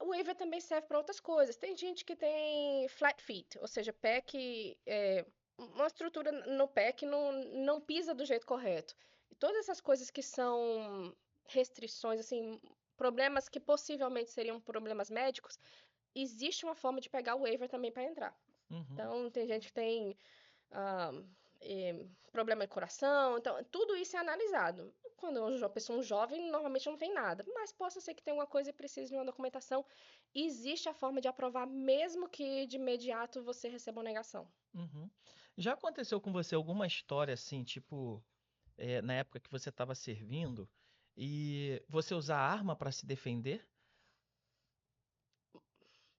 O waiver também serve para outras coisas. Tem gente que tem flat feet, ou seja, pé que uma estrutura no pé que não pisa do jeito correto. E todas essas coisas que são restrições, assim, problemas que possivelmente seriam problemas médicos, existe uma forma de pegar o waiver também para entrar. Uhum. Então, tem gente que tem problema de coração, então tudo isso é analisado. Quando uma pessoa jovem, normalmente não tem nada, mas possa ser que tenha alguma coisa e precise de uma documentação. Existe a forma de aprovar, mesmo que de imediato você receba uma negação. Uhum. Já aconteceu com você alguma história assim, tipo, na época que você estava servindo e você usar arma para se defender?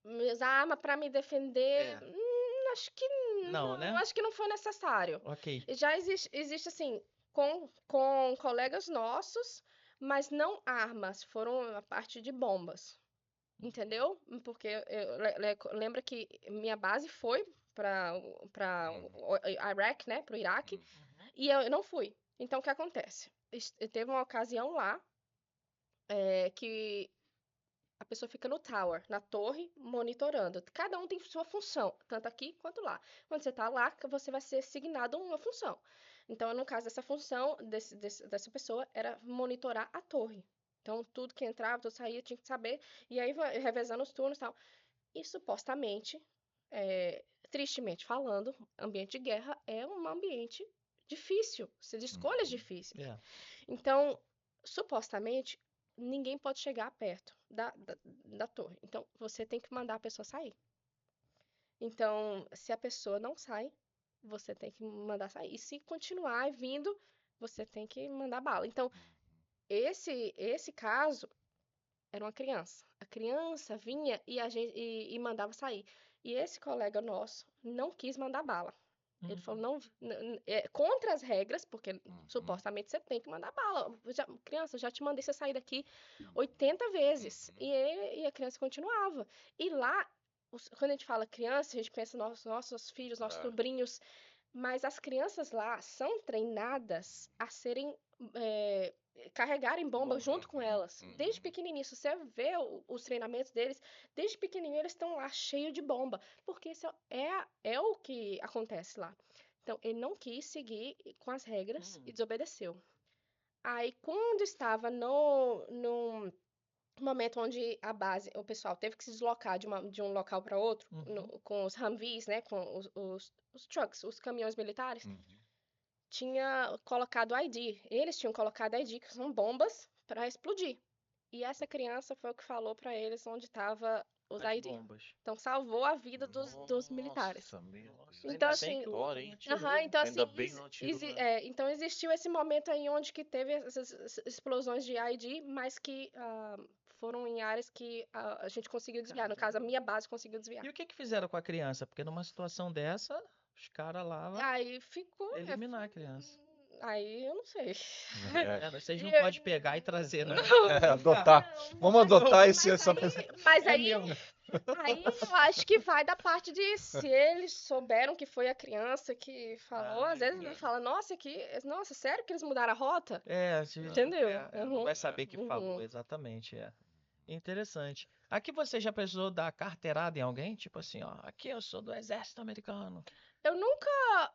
usar arma para me defender, acho que Não, né? acho que não foi necessário. Ok. Já existe assim, com colegas nossos, mas não armas, foram a parte de bombas. Entendeu? Porque lembra que minha base foi para o Iraque, né? Para o Iraque, e eu não fui. Então, o que acontece? Teve uma ocasião lá que a pessoa fica no tower, na torre, monitorando. Cada um tem sua função, tanto aqui quanto lá. Quando você está lá, você vai ser assignado uma função. Então, no caso dessa função, dessa pessoa, era monitorar a torre. Então, tudo que entrava, tudo saía, tinha que saber. E aí, revezando os turnos e tal. E, supostamente, tristemente falando, ambiente de guerra é um ambiente difícil, de escolhas difíceis. É. Então, supostamente, ninguém pode chegar perto da torre. Então, você tem que mandar a pessoa sair. Então, se a pessoa não sai, você tem que mandar sair. E se continuar vindo, você tem que mandar bala. Então, esse caso era uma criança. A criança vinha e mandava sair. E esse colega nosso não quis mandar bala. Ele falou, não, contra as regras, porque supostamente você tem que mandar bala. Criança, eu já te mandei você sair daqui 80 vezes. E a criança continuava. E lá, quando a gente fala criança, a gente pensa nos nossos filhos, nossos sobrinhos. Mas as crianças lá são treinadas a serem carregarem bomba junto com elas. Desde pequenininho, se você vê os treinamentos deles, desde pequenininho eles estão lá cheios de bomba, porque isso é o que acontece lá. Então, ele não quis seguir com as regras e desobedeceu. Aí, quando estava no momento onde a base, o pessoal teve que se deslocar de um local para outro, com os Humvees, né, com os trucks, os caminhões militares, tinha colocado ID. Eles tinham colocado ID, que são bombas, para explodir. E essa criança foi o que falou para eles onde estava os As ID. bombas. Então, salvou a vida dos militares. Nossa, meu Deus. Então, Ainda bem assim, que hora, hein? então, Ainda assim, bem não atirou então existiu esse momento aí onde que teve essas explosões de ID, mas que foram em áreas que a gente conseguiu desviar. No caso, a minha base conseguiu desviar. E o que fizeram com a criança? Porque numa situação dessa, os caras lá vão Aí ficou. eliminar a criança. Aí eu não sei. Vocês não podem pegar e trazer, né? Adotar. Vamos adotar essa pessoa. Mas aí eu acho que vai da parte de se eles souberam que foi a criança que falou, às vezes ele fala, nossa, sério que eles mudaram a rota? Entendeu? Não vai saber que falou, exatamente, Interessante. Aqui você já precisou dar carteirada em alguém? Tipo assim, ó, aqui eu sou do exército americano. Eu nunca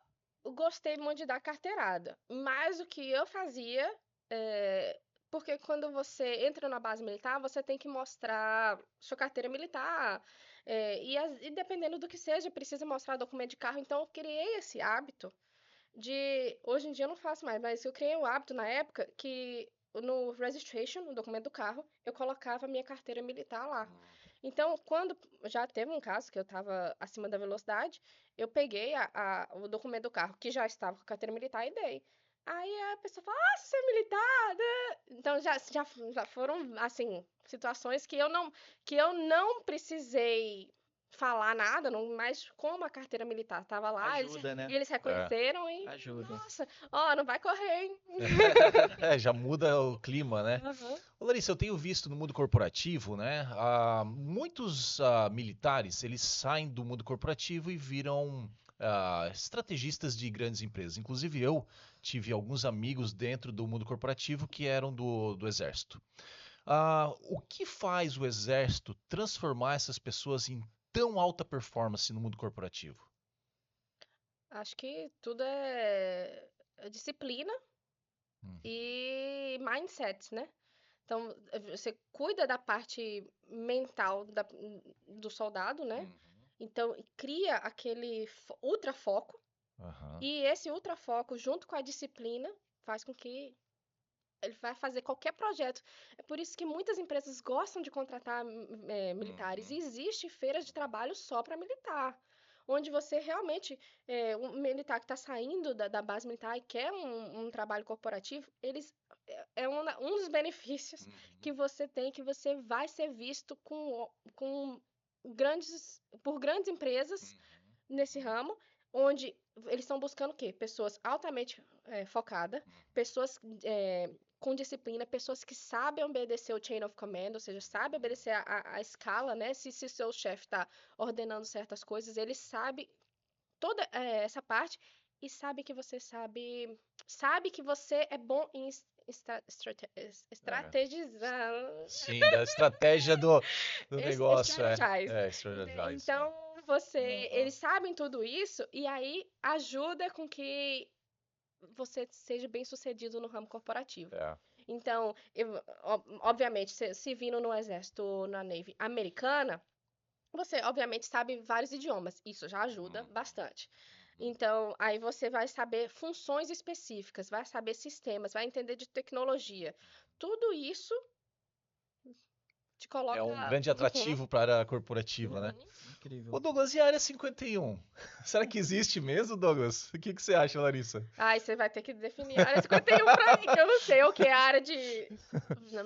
gostei muito de dar carteirada, mas o que eu fazia, porque quando você entra na base militar, você tem que mostrar sua carteira militar, e dependendo do que seja, precisa mostrar documento de carro. Então, eu criei esse hábito hoje em dia eu não faço mais, mas eu criei um hábito na época que no registration, no documento do carro, eu colocava a minha carteira militar lá. Então, quando já teve um caso que eu estava acima da velocidade, eu peguei o documento do carro, que já estava com a carteira militar, e dei. Aí a pessoa fala, você é militar, né? Então, já foram, assim, situações que eu não precisei falar nada, mas como a carteira militar estava lá, Ajuda, né? eles reconheceram e, Ajuda. nossa, não vai correr, hein? Já muda o clima, né? Uhum. Ô, Larissa, eu tenho visto no mundo corporativo, né? Muitos militares, eles saem do mundo corporativo e viram estrategistas de grandes empresas. Inclusive, eu tive alguns amigos dentro do mundo corporativo que eram do Exército. O que faz o Exército transformar essas pessoas em tão alta performance no mundo corporativo? Acho que tudo é disciplina e mindset, né? Então, você cuida da parte mental do soldado, né? Então, cria aquele ultra foco. E esse ultra foco, junto com a disciplina, faz com que ele vai fazer qualquer projeto. É por isso que muitas empresas gostam de contratar militares. E existe feiras de trabalho só para militar, onde você realmente, um militar que está saindo da base militar e quer um trabalho corporativo, um dos benefícios que você tem, que você vai ser visto com por grandes empresas nesse ramo, onde eles estão buscando o quê? Pessoas altamente focadas, pessoas com disciplina, pessoas que sabem obedecer o chain of command, ou seja, sabem obedecer a escala, né? Se seu chefe está ordenando certas coisas, ele sabe toda essa parte e sabe que você sabe que você é bom em estrategizar. Sim, da estratégia do negócio, Strategize. strategize. Então, eles sabem tudo isso e aí ajuda com que você seja bem sucedido no ramo corporativo. Então, obviamente, se vindo no exército ou na Navy americana, você obviamente sabe vários idiomas. Isso já ajuda bastante. Então, aí você vai saber funções específicas, vai saber sistemas, vai entender de tecnologia. Tudo isso te coloca... É um grande atrativo para a área corporativa, né? Incrível. Ô Douglas, e a área 51? Será que existe mesmo, Douglas? O que você acha, Larissa? Ai, você vai ter que definir a área 51 pra mim, que eu não sei o que é a área de...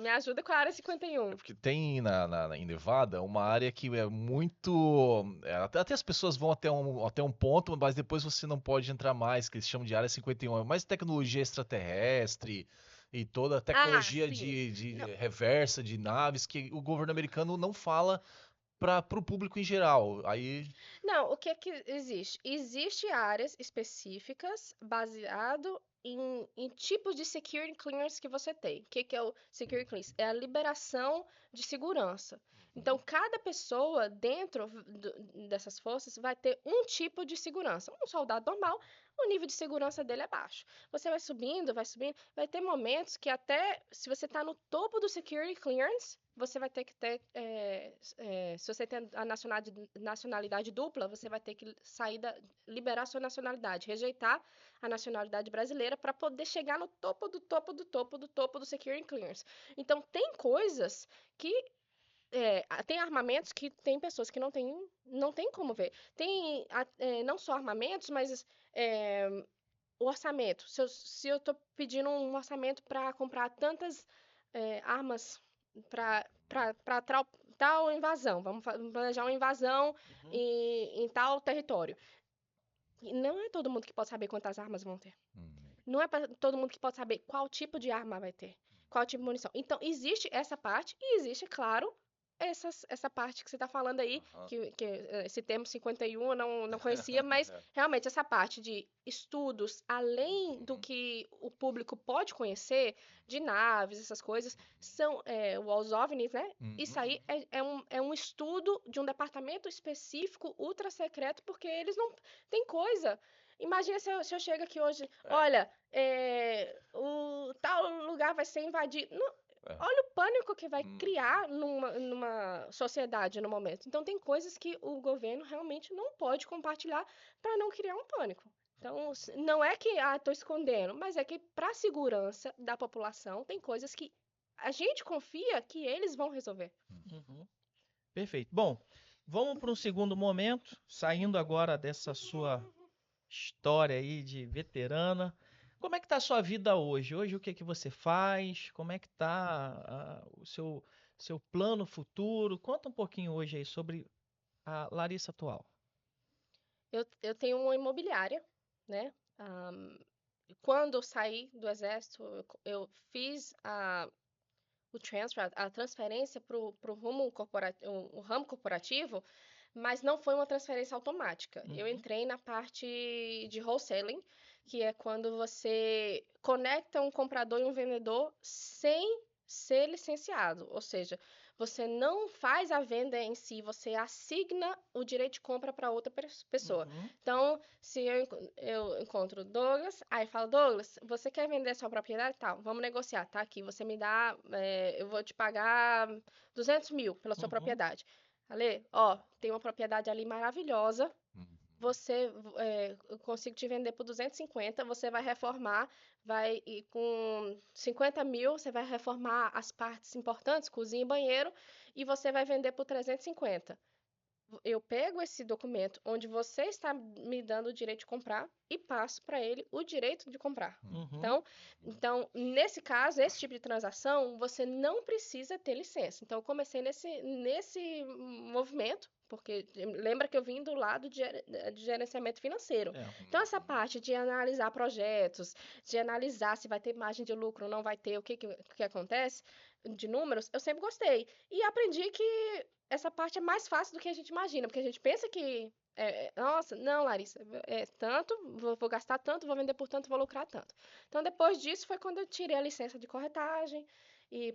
Me ajuda com a área 51. Porque tem em Nevada uma área que é muito... até as pessoas vão até um ponto, mas depois você não pode entrar mais, que eles chamam de área 51. É mais tecnologia extraterrestre e toda a tecnologia de reversa de naves que o governo americano não fala para o público em geral. Aí... Não, o que é que existe? Existem áreas específicas baseado em tipos de security clearance que você tem. O que é o security clearance? É a liberação de segurança. Então, cada pessoa dentro dessas forças vai ter um tipo de segurança. Um soldado normal, o nível de segurança dele é baixo. Você vai subindo, vai ter momentos que até se você está no topo do security clearance, você vai ter que ter, se você tem a nacionalidade dupla, você vai ter que liberar a sua nacionalidade, rejeitar a nacionalidade brasileira para poder chegar no topo do topo do topo do topo do security clearance. Então, tem coisas que tem armamentos que tem pessoas que não tem como ver. Tem não só armamentos, mas o orçamento. Se eu estou pedindo um orçamento para comprar tantas armas para tal invasão, vamos planejar uma invasão em tal território. E não é todo mundo que pode saber quantas armas vão ter. Não é para todo mundo que pode saber qual tipo de arma vai ter, qual tipo de munição. Então, existe essa parte e existe, claro, essa parte que você está falando aí, que esse termo 51 eu não conhecia, mas realmente essa parte de estudos, além do que o público pode conhecer, de naves, essas coisas, são os OVNIs, né? Isso aí é um estudo de um departamento específico, ultra secreto, porque eles não... Tem coisa... Imagina se eu chego aqui hoje, olha, o tal lugar vai ser invadido. Olha o pânico que vai criar numa sociedade no momento. Então, tem coisas que o governo realmente não pode compartilhar para não criar um pânico. Então, não é que, estou escondendo, mas é que para a segurança da população, tem coisas que a gente confia que eles vão resolver. Perfeito. Bom, vamos para um segundo momento, saindo agora dessa sua história aí de veterana. Como é que tá a sua vida hoje? Hoje o que que você faz? Como é que tá o seu plano futuro? Conta um pouquinho hoje aí sobre a Larissa atual. Eu tenho uma imobiliária, né? Quando eu saí do exército, eu fiz o transfer, a transferência para o ramo corporativo, mas não foi uma transferência automática. Eu entrei na parte de wholesaling, que é quando você conecta um comprador e um vendedor sem ser licenciado, ou seja, você não faz a venda em si, você assigna o direito de compra para outra pessoa. Então, se eu encontro o Douglas, aí falo, Douglas, você quer vender sua propriedade? Tá, vamos negociar, tá aqui, você me dá, eu vou te pagar 200 mil pela sua propriedade. Ale, tem uma propriedade ali maravilhosa, eu consigo te vender por 250, você vai reformar, e com 50 mil, você vai reformar as partes importantes, cozinha e banheiro, e você vai vender por 350. Eu pego esse documento onde você está me dando o direito de comprar e passo para ele o direito de comprar. Então, nesse caso, esse tipo de transação, você não precisa ter licença. Então, eu comecei nesse movimento porque lembra que eu vim do lado de gerenciamento financeiro. É. Então, essa parte de analisar projetos, de analisar se vai ter margem de lucro ou não vai ter, o que acontece, de números, eu sempre gostei. E aprendi que essa parte é mais fácil do que a gente imagina, porque a gente pensa que, nossa, não, Larissa, é tanto, vou gastar tanto, vou vender por tanto, vou lucrar tanto. Então, depois disso, foi quando eu tirei a licença de corretagem, e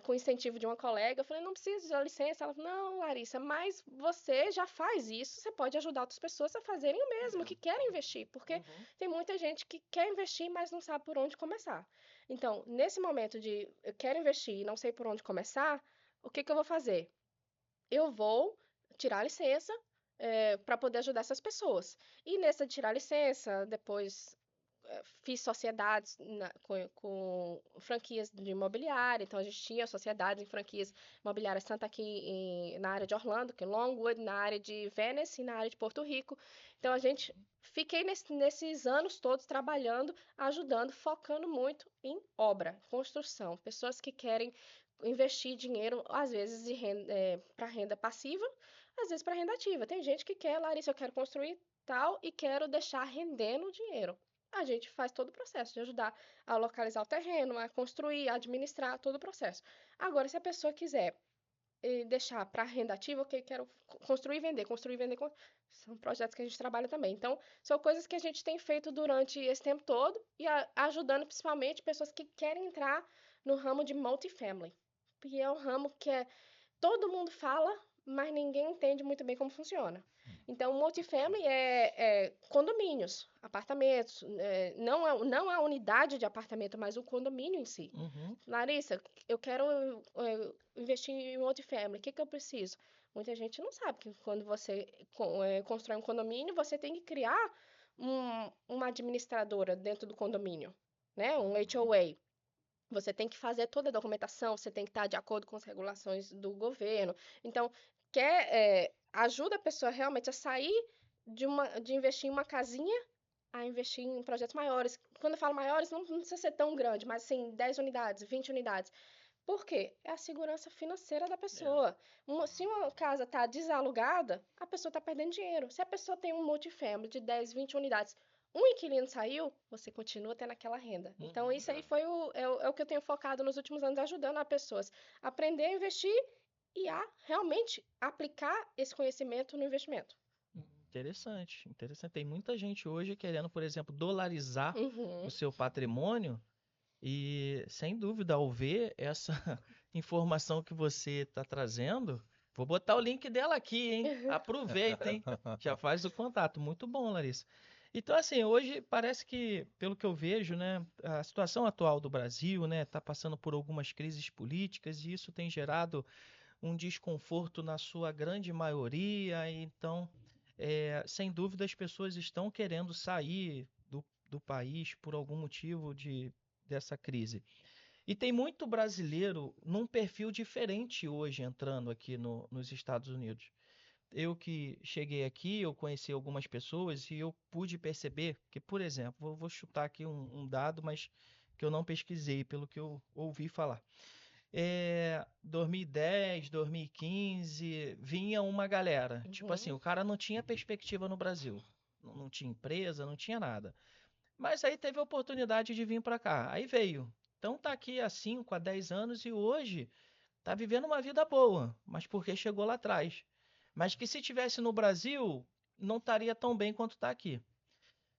com incentivo de uma colega, eu falei, não precisa de licença. Ela falou, não, Larissa, mas você já faz isso, você pode ajudar outras pessoas a fazerem o mesmo, que querem investir, porque tem muita gente que quer investir, mas não sabe por onde começar. Então, nesse momento de eu quero investir e não sei por onde começar, o que eu vou fazer? Eu vou tirar a licença para poder ajudar essas pessoas. E nessa de tirar a licença, depois fiz sociedades com franquias de imobiliária, então a gente tinha sociedades em franquias imobiliárias, tanto aqui na área de Orlando, que é Longwood, na área de Venice e na área de Porto Rico. Então a gente fiquei nesses anos todos trabalhando, ajudando, focando muito em obra, construção, pessoas que querem investir dinheiro, às vezes para renda passiva, às vezes para renda ativa. Tem gente que quer, Larissa, eu quero construir tal e quero deixar rendendo o dinheiro. A gente faz todo o processo de ajudar a localizar o terreno, a construir, a administrar todo o processo. Agora, se a pessoa quiser deixar para renda ativa, ok, quero construir e vender, são projetos que a gente trabalha também. Então, são coisas que a gente tem feito durante esse tempo todo e ajudando principalmente pessoas que querem entrar no ramo de multifamily, que é um ramo que todo mundo fala, mas ninguém entende muito bem como funciona. Então, multifamily é condomínios, apartamentos, não a unidade de apartamento, mas o condomínio em si. Larissa, eu quero investir em multifamily, o que eu preciso? Muita gente não sabe que quando você constrói um condomínio, você tem que criar uma administradora dentro do condomínio, né? Um HOA. Você tem que fazer toda a documentação, você tem que estar de acordo com as regulações do governo. Então, ajuda a pessoa realmente a sair de investir em uma casinha a investir em projetos maiores. Quando eu falo maiores, não precisa ser tão grande, mas assim, 10 unidades, 20 unidades. Por quê? É a segurança financeira da pessoa. Se uma casa está desalugada, a pessoa está perdendo dinheiro. Se a pessoa tem um multifamily de 10, 20 unidades, um inquilino saiu, você continua tendo aquela renda. Então, isso aí foi o que eu tenho focado nos últimos anos, ajudando as pessoas a aprender a investir e a realmente aplicar esse conhecimento no investimento. Interessante, interessante. Tem muita gente hoje querendo, por exemplo, dolarizar Uhum. o seu patrimônio e, sem dúvida, ao ver essa informação que você está trazendo, vou botar o link dela aqui, hein? Aproveita, hein? Já faz o contato. Muito bom, Larissa. Então, assim, hoje parece que, pelo que eu vejo, né, a situação atual do Brasil, né, está passando por algumas crises políticas e isso tem gerado um desconforto na sua grande maioria. Então, sem dúvida, as pessoas estão querendo sair do país por algum motivo dessa crise. E tem muito brasileiro num perfil diferente hoje entrando aqui nos Estados Unidos. Eu que cheguei aqui, eu conheci algumas pessoas e eu pude perceber que, por exemplo, vou chutar aqui um dado, mas que eu não pesquisei, pelo que eu ouvi falar. 2010, 2015, vinha uma galera. Tipo assim, o cara não tinha perspectiva no Brasil. Não tinha empresa, não tinha nada. Mas aí teve a oportunidade de vir para cá. Aí veio. Então tá aqui há 5, há 10 anos e hoje tá vivendo uma vida boa, mas porque chegou lá atrás. Mas que se tivesse no Brasil, não estaria tão bem quanto está aqui.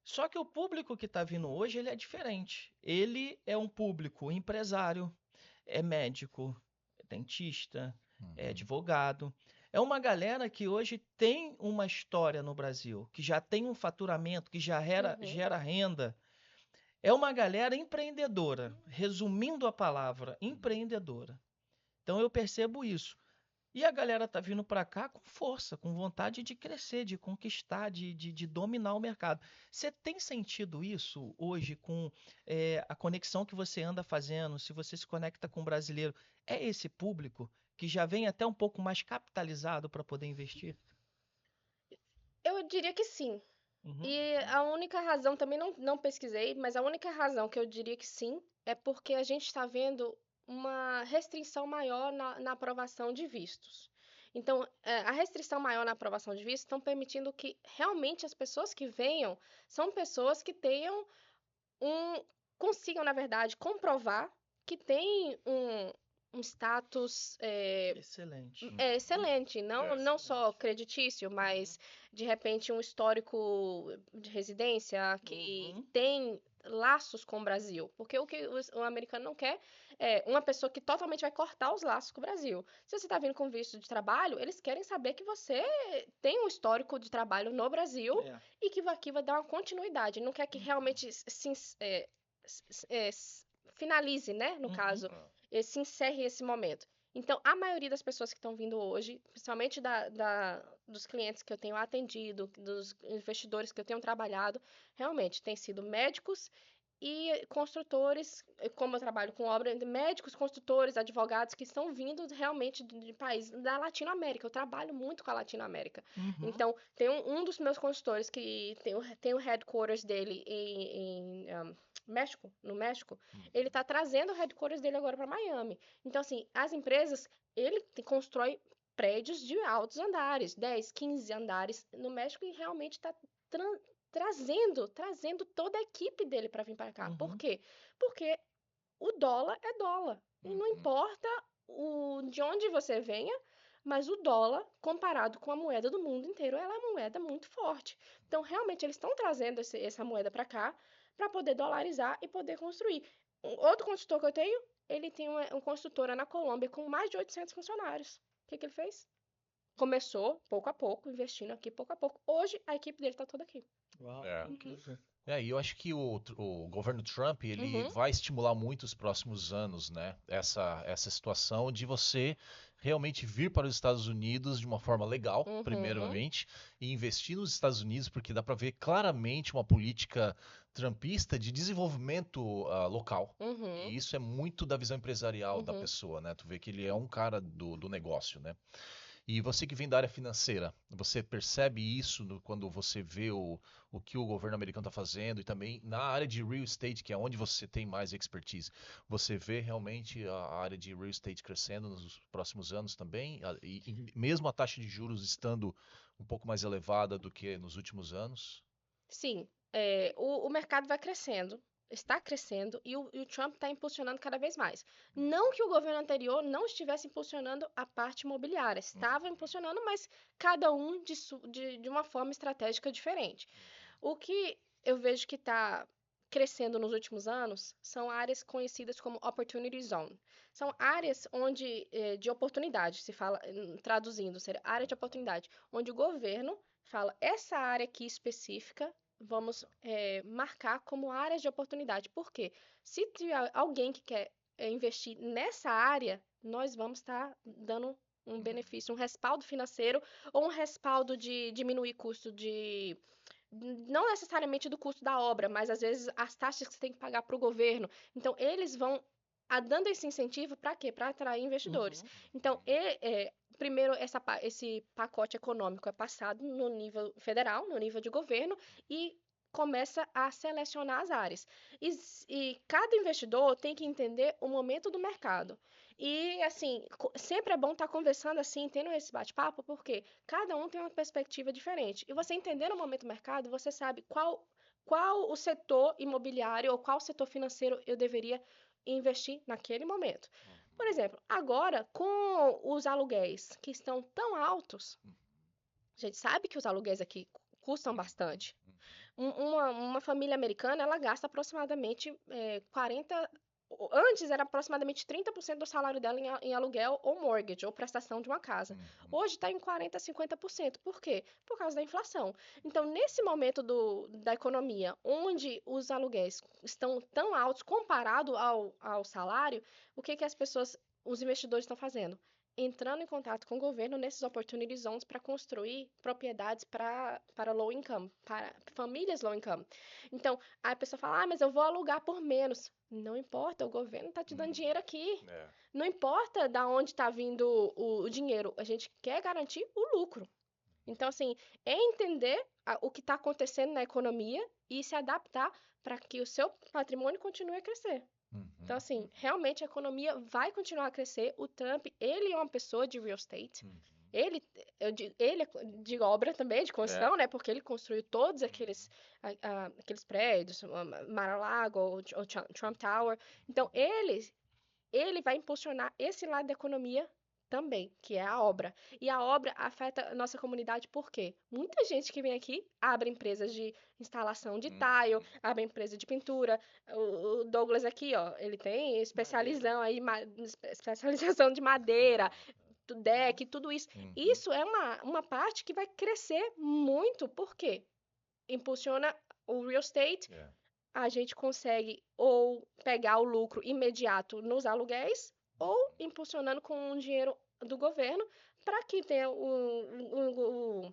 Só que o público que está vindo hoje, ele é diferente. Ele é um público empresário, é médico, é dentista, é advogado. É uma galera que hoje tem uma história no Brasil, que já tem um faturamento, que já gera renda. É uma galera empreendedora. Resumindo a palavra, empreendedora. Então eu percebo isso. E a galera tá vindo para cá com força, com vontade de crescer, de conquistar, de dominar o mercado. Você tem sentido isso hoje com a conexão que você anda fazendo? Se você se conecta com o brasileiro, é esse público que já vem até um pouco mais capitalizado para poder investir? Eu diria que sim. Uhum. E a única razão, também não pesquisei, mas a única razão que eu diria que sim é porque a gente está vendo uma restrição maior na aprovação de vistos. Então, a restrição maior na aprovação de visto estão permitindo que realmente as pessoas que venham são pessoas que tenham consigam, na verdade, comprovar que tem um status Excelente. excelente, não só creditício, mas de repente um histórico de residência que tem laços com o Brasil. Porque o que o americano não quer é uma pessoa que totalmente vai cortar os laços com o Brasil. Se você está vindo com visto de trabalho, eles querem saber que você tem um histórico de trabalho no Brasil e que aqui vai dar uma continuidade. Não quer que realmente finalize, né, no caso, se encerre esse momento. Então, a maioria das pessoas que estão vindo hoje, principalmente dos clientes que eu tenho atendido, dos investidores que eu tenho trabalhado, realmente tem sido médicos e construtores, como eu trabalho com obra, médicos, construtores, advogados que estão vindo realmente de países da Latinoamérica. Eu trabalho muito com a Latinoamérica. Então, tem um dos meus consultores que tem o headquarters dele em México, no México, ele está trazendo o headquarters dele agora para Miami. Então, assim, as empresas, ele constrói prédios de altos andares, 10, 15 andares no México e realmente está trazendo toda a equipe dele para vir para cá. Por quê? Porque o dólar é dólar. E não importa de onde você venha, mas o dólar, comparado com a moeda do mundo inteiro, ela é uma moeda muito forte. Então, realmente, eles estão trazendo essa moeda para cá para poder dolarizar e poder construir. Outro consultor que eu tenho, ele tem uma construtora na Colômbia com mais de 800 funcionários. O que ele fez? Começou, pouco a pouco, investindo aqui, pouco a pouco. Hoje, a equipe dele está toda aqui. Uau, incrível. E eu acho que o governo Trump, ele vai estimular muito os próximos anos, né? Essa situação de você realmente vir para os Estados Unidos de uma forma legal, primeiramente, e investir nos Estados Unidos, porque dá para ver claramente uma política trumpista de desenvolvimento local. E isso é muito da visão empresarial da pessoa, né? Tu vê que ele é um cara do negócio, né? E você que vem da área financeira, você percebe isso quando você vê o que o governo americano está fazendo e também na área de real estate, que é onde você tem mais expertise. Você vê realmente a área de real estate crescendo nos próximos anos também, e mesmo a taxa de juros estando um pouco mais elevada do que nos últimos anos? Sim, o mercado vai crescendo, está crescendo e o Trump está impulsionando cada vez mais. Não que o governo anterior não estivesse impulsionando a parte imobiliária, estava impulsionando, mas cada um de uma forma estratégica diferente. O que eu vejo que está crescendo nos últimos anos são áreas conhecidas como Opportunity Zone. São áreas de oportunidade, se fala, traduzindo, seria área de oportunidade, onde o governo fala, essa área aqui específica, vamos marcar como área de oportunidade. Por quê? Se tiver alguém que quer investir nessa área, nós vamos estar dando um benefício, um respaldo financeiro ou um respaldo de diminuir custo não necessariamente do custo da obra, mas às vezes as taxas que você tem que pagar para o governo. Então, eles vão dando esse incentivo para quê? Para atrair investidores. Então, primeiro, esse pacote econômico é passado no nível federal, no nível de governo, e começa a selecionar as áreas. E cada investidor tem que entender o momento do mercado. E, assim, sempre é bom estar conversando assim, tendo esse bate-papo, porque cada um tem uma perspectiva diferente. E você entendendo o momento do mercado, você sabe qual o setor imobiliário ou qual setor financeiro eu deveria investir naquele momento. Por exemplo, agora, com os aluguéis que estão tão altos, a gente sabe que os aluguéis aqui custam bastante. Uma família americana, ela gasta aproximadamente 40... Antes era aproximadamente 30% do salário dela em aluguel ou mortgage, ou prestação de uma casa. Hoje está em 40%, 50%. Por quê? Por causa da inflação. Então, nesse momento da economia, onde os aluguéis estão tão altos comparado ao salário, o que os investidores estão fazendo? Entrando em contato com o governo nesses opportunity zones para construir propriedades para low income, para famílias low income. Então, a pessoa fala, mas eu vou alugar por menos. Não importa, o governo está te dando dinheiro aqui. Não importa de onde está vindo o dinheiro, a gente quer garantir o lucro. Então, assim, é entender o que está acontecendo na economia e se adaptar para que o seu patrimônio continue a crescer. Então, assim, realmente a economia vai continuar a crescer. O Trump, ele é uma pessoa de real estate. Ele é de obra também, de construção, né? Porque ele construiu todos aqueles prédios, Mar-a-Lago, o Trump Tower. Então, ele vai impulsionar esse lado da economia também, que é a obra. E a obra afeta a nossa comunidade por quê? Muita gente que vem aqui abre empresas de instalação de tile, abre empresa de pintura. O Douglas aqui, ó, ele tem especialização de madeira, do deck, tudo isso. Isso é uma parte que vai crescer muito, por quê? Impulsiona o real estate, a gente consegue ou pegar o lucro imediato nos aluguéis, ou impulsionando com o dinheiro do governo, para que tenha o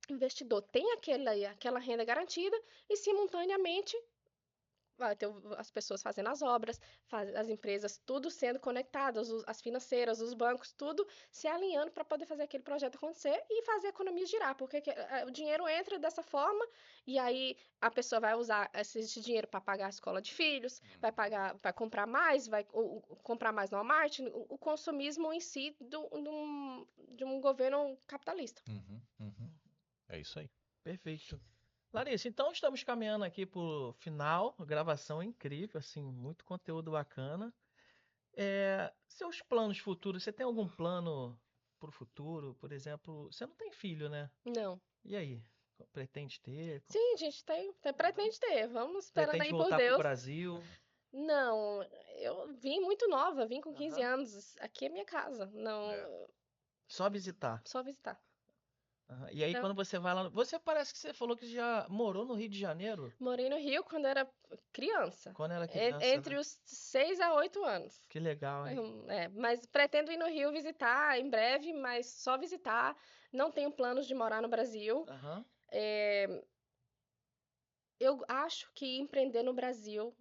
investidor tenha aquela renda garantida e, simultaneamente, vai ter as pessoas fazendo as obras, as empresas, tudo sendo conectadas, as financeiras, os bancos, tudo se alinhando para poder fazer aquele projeto acontecer e fazer a economia girar, porque o dinheiro entra dessa forma e aí a pessoa vai usar esse dinheiro para pagar a escola de filhos, vai comprar mais, vai comprar mais no Walmart, o consumismo em si de um governo capitalista. É isso aí. Perfeito. Larissa, então estamos caminhando aqui pro final, gravação incrível, assim, muito conteúdo bacana. Seus planos futuros, você tem algum plano pro futuro? Por exemplo, você não tem filho, né? Não. E aí? Pretende ter? Sim, a gente pretende ter. Vamos esperando Pretende aí por voltar pro Deus. Brasil? Não, eu vim muito nova, vim com 15 anos. Aqui é minha casa. Não, Só visitar. só visitar. E aí, Então, quando você vai lá. Você parece que você falou que já morou no Rio de Janeiro? morei no Rio quando era criança. Quando era criança. Entre Né? os 6 a 8 anos. Que legal, hein? Mas pretendo ir no Rio visitar em breve, mas só visitar. Não tenho planos de morar no Brasil. Eu acho que empreender no Brasil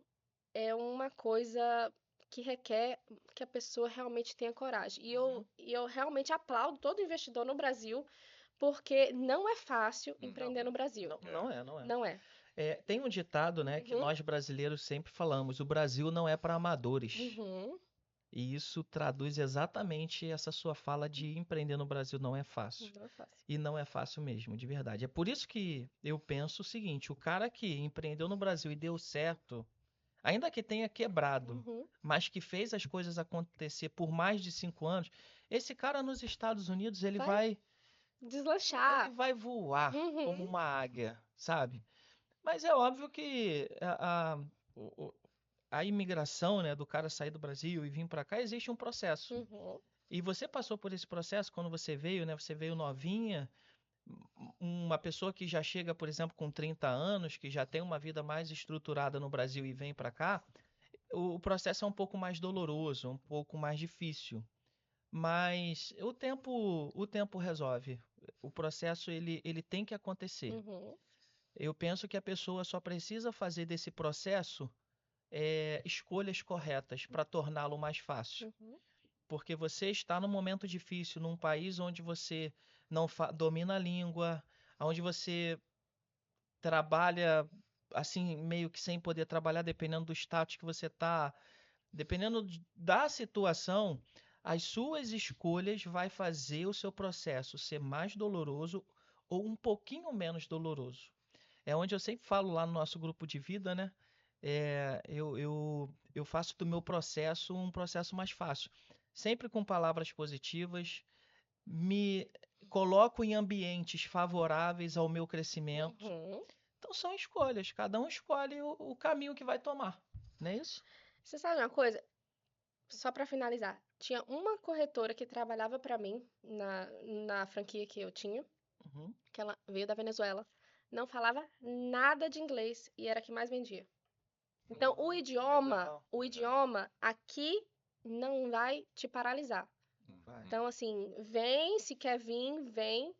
é uma coisa que requer que a pessoa realmente tenha coragem. E eu realmente aplaudo todo investidor no Brasil, porque não é fácil empreender no Brasil. Não é. Tem um ditado, né, que nós brasileiros sempre falamos: o Brasil não é para amadores. E isso traduz exatamente essa sua fala de empreender no Brasil não é fácil. Não é fácil. E não é fácil mesmo, de verdade. É por isso que eu penso o seguinte: o cara que empreendeu no Brasil e deu certo, ainda que tenha quebrado, mas que fez as coisas acontecer por mais de 5 anos, esse cara nos Estados Unidos, ele vai deslanchar. Ele vai voar como uma águia, sabe? Mas é óbvio que a imigração, né, do cara sair do Brasil e vir para cá, existe um processo. E você passou por esse processo quando você veio, né? Você veio novinha, uma pessoa que já chega, por exemplo, com 30 anos, que já tem uma vida mais estruturada no Brasil e vem para cá, o processo é um pouco mais doloroso, um pouco mais difícil. Mas o tempo resolve. O processo ele tem que acontecer. Eu penso que a pessoa só precisa fazer desse processo escolhas corretas para torná-lo mais fácil. Porque você está num momento difícil, num país onde você não domina a língua, onde você trabalha assim, meio que sem poder trabalhar, dependendo do status que você está, dependendo da situação, as suas escolhas vai fazer o seu processo ser mais doloroso ou um pouquinho menos doloroso. É onde eu sempre falo lá no nosso grupo de vida, né? Eu faço do meu processo um processo mais fácil. Sempre com palavras positivas, me coloco em ambientes favoráveis ao meu crescimento. Então são escolhas, cada um escolhe o caminho que vai tomar, não é isso? Você sabe uma coisa? Só para finalizar, tinha uma corretora que trabalhava para mim na franquia que eu tinha, que ela veio da Venezuela, não falava nada de inglês e era a que mais vendia. Então, o idioma aqui não vai te paralisar. Então, assim, se quer vir, vem.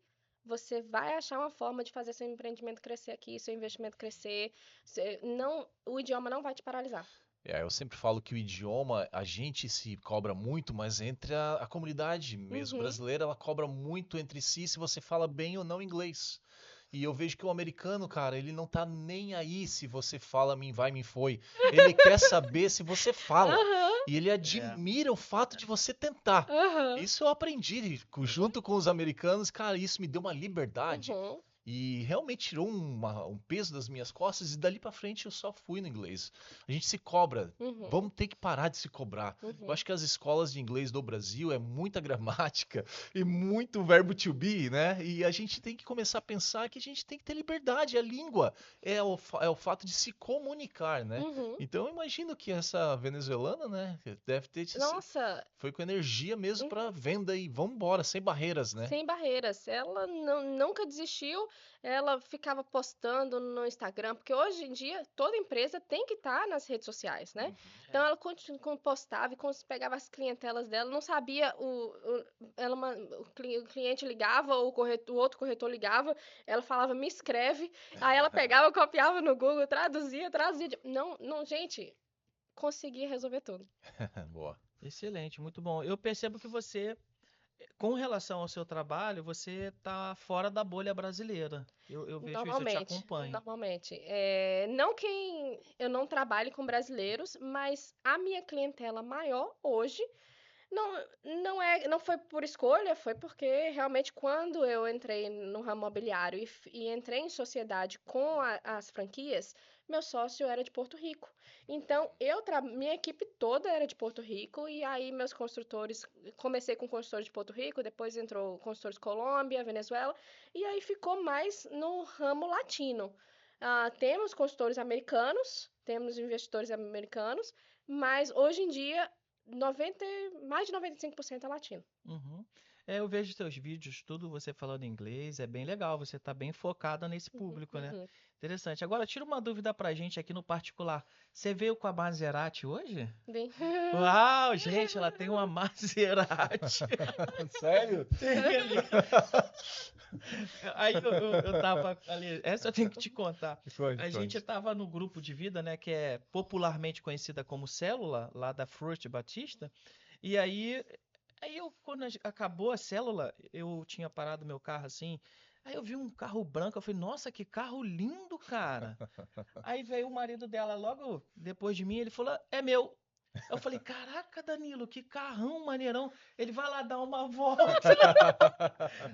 Você vai achar uma forma de fazer seu empreendimento crescer aqui, seu investimento crescer. O idioma não vai te paralisar. Eu sempre falo que o idioma, a gente se cobra muito, mas entre a comunidade mesmo brasileira, ela cobra muito entre si se você fala bem ou não inglês. E eu vejo que o americano, cara, ele não tá nem aí se você fala mim vai, mim foi. Ele quer saber se você fala. E ele admira o fato de você tentar. Aham. Isso eu aprendi junto com os americanos, cara, isso me deu uma liberdade. Uhum. E realmente tirou um peso das minhas costas e dali pra frente eu só fui no inglês. A gente se cobra. Uhum. Vamos ter que parar de se cobrar. Eu Uhum. acho que as escolas de inglês do Brasil é muita gramática e muito verbo to be, né? E a gente tem que começar a pensar que a gente tem que ter liberdade. A língua é o fato de se comunicar, né? Uhum. Então eu imagino que essa venezuelana, né, deve ter Nossa, foi com energia mesmo Uhum. pra venda e vamos embora, sem barreiras, né? sem barreiras. Ela nunca desistiu, ela ficava postando no Instagram, porque hoje em dia toda empresa tem que estar nas redes sociais, né? Então ela postava e pegava as clientelas dela, não sabia, o cliente ligava, o outro corretor ligava, ela falava, me escreve, aí ela pegava, copiava no Google, traduzia. Não, gente, conseguia resolver tudo. Boa. Excelente, muito bom. Eu percebo que você, com relação ao seu trabalho, você tá fora da bolha brasileira. Eu vejo isso, eu te acompanho. Normalmente. Não que eu não trabalhe com brasileiros, mas a minha clientela maior hoje não foi por escolha, foi porque realmente quando eu entrei no ramo imobiliário e entrei em sociedade com as franquias, meu sócio era de Porto Rico. Então, minha equipe toda era de Porto Rico, e aí meus construtores, comecei com construtores de Porto Rico, depois entrou construtores de Colômbia, Venezuela, e aí ficou mais no ramo latino. Temos consultores americanos, temos investidores americanos, mas hoje em dia mais de 95% é latino. Uhum. Eu vejo seus vídeos, tudo você falando inglês, é bem legal, você tá bem focada nesse público, né? Uhum. Interessante. Agora, tira uma dúvida pra gente aqui no particular. Você veio com a Maserati hoje? Bem... Uau, gente, ela tem uma Maserati. Sério? Tem ali. Aí eu tava ali, essa eu tenho que te contar. A gente tava no grupo de vida, né, que é popularmente conhecida como Célula, lá da Fruit Batista. E aí quando acabou a célula, eu tinha parado meu carro assim. Aí eu vi um carro branco, eu falei, nossa, que carro lindo, cara. Aí veio o marido dela logo depois de mim, ele falou, é meu. Eu falei, caraca, Danilo, que carrão maneirão. Ele vai lá dar uma volta.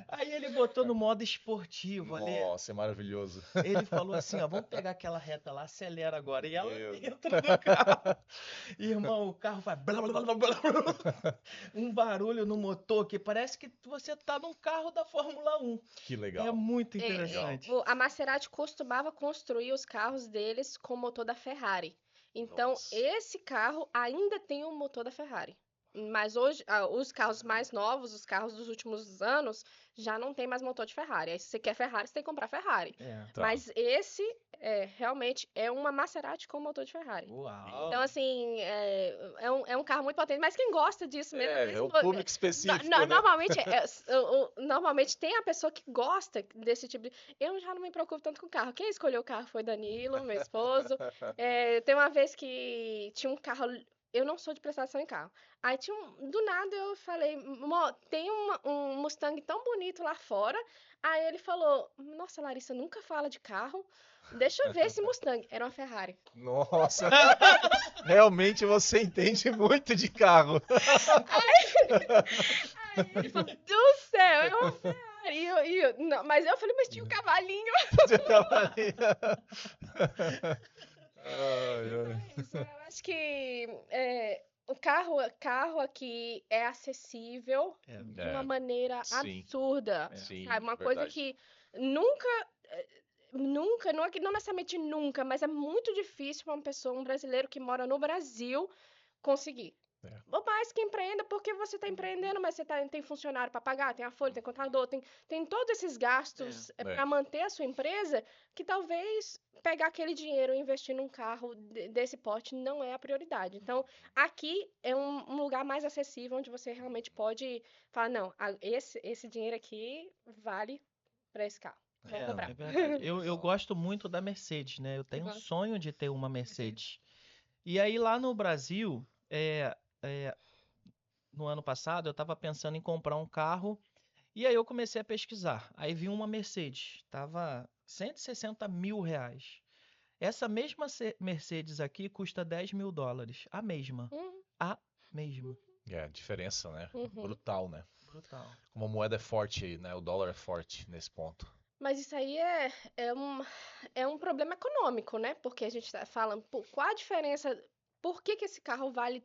Aí ele botou no modo esportivo ali. Nossa, é maravilhoso. Ele falou assim, ó, vamos pegar aquela reta lá, acelera agora. E ela Meu dentro do carro. Irmão, o carro vai blá, blá, blá, blá, blá. Um barulho no motor que parece que você tá num carro da Fórmula 1. Que É legal. muito interessante. A Maserati costumava construir os carros deles com o motor da Ferrari. Então, Nossa. esse carro ainda tem o motor da Ferrari. Mas hoje, os carros mais novos, os carros dos últimos anos, já não tem mais motor de Ferrari. Aí, se você quer Ferrari, você tem que comprar Ferrari. Tá. Mas esse, realmente, é uma Maserati com motor de Ferrari. Uau. Então, assim, é um carro muito potente. Mas quem gosta disso mesmo... É o público específico, né? Normalmente tem a pessoa que gosta desse tipo de... Eu já não me preocupo tanto com o carro. Quem escolheu o carro foi Danilo, meu esposo. Tem uma vez que tinha um carro... Eu não sou de prestação em carro. Aí do nada eu falei, tem um Mustang tão bonito lá fora. Aí ele falou, nossa, Larissa, nunca fala de carro. Deixa eu ver esse Mustang. Era uma Ferrari. Nossa, realmente você entende muito de carro. Aí ele falou, do céu, é uma Ferrari. Não, mas eu falei, mas tinha um cavalinho. É isso, eu acho que o carro aqui é acessível de uma maneira absurda, Sim, sabe? Uma verdade. coisa que nunca, não necessariamente nunca, mas é muito difícil para um brasileiro que mora no Brasil conseguir. Ou mais que empreenda, porque você está empreendendo, mas você tem funcionário para pagar, tem a folha, tem contador, tem todos esses gastos para manter a sua empresa, que talvez pegar aquele dinheiro e investir num carro desse porte não é a prioridade. Então, aqui é um lugar mais acessível, onde você realmente pode falar, não, esse dinheiro aqui vale para esse carro. Vou comprar. É verdade. Eu gosto muito da Mercedes, né? Eu tenho um sonho de ter uma Mercedes. E aí lá no Brasil, no ano passado, eu estava pensando em comprar um carro e aí eu comecei a pesquisar. Aí vi uma Mercedes, tava 160 mil reais. Essa mesma Mercedes aqui custa 10 mil dólares, a mesma. a mesma. É, diferença, né? Uhum. Brutal, né? Brutal. Como a moeda é forte aí, né? O dólar é forte nesse ponto. Mas isso aí é um problema econômico, né? Porque a gente tá falando, pô, qual a diferença? Por que esse carro vale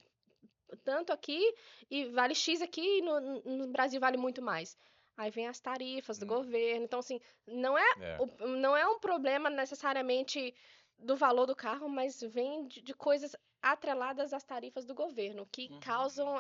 tanto aqui e vale X aqui e no Brasil vale muito mais? Aí vem as tarifas do governo. Então, assim, É. não é um problema necessariamente do valor do carro, mas vem de coisas atreladas às tarifas do governo, que causam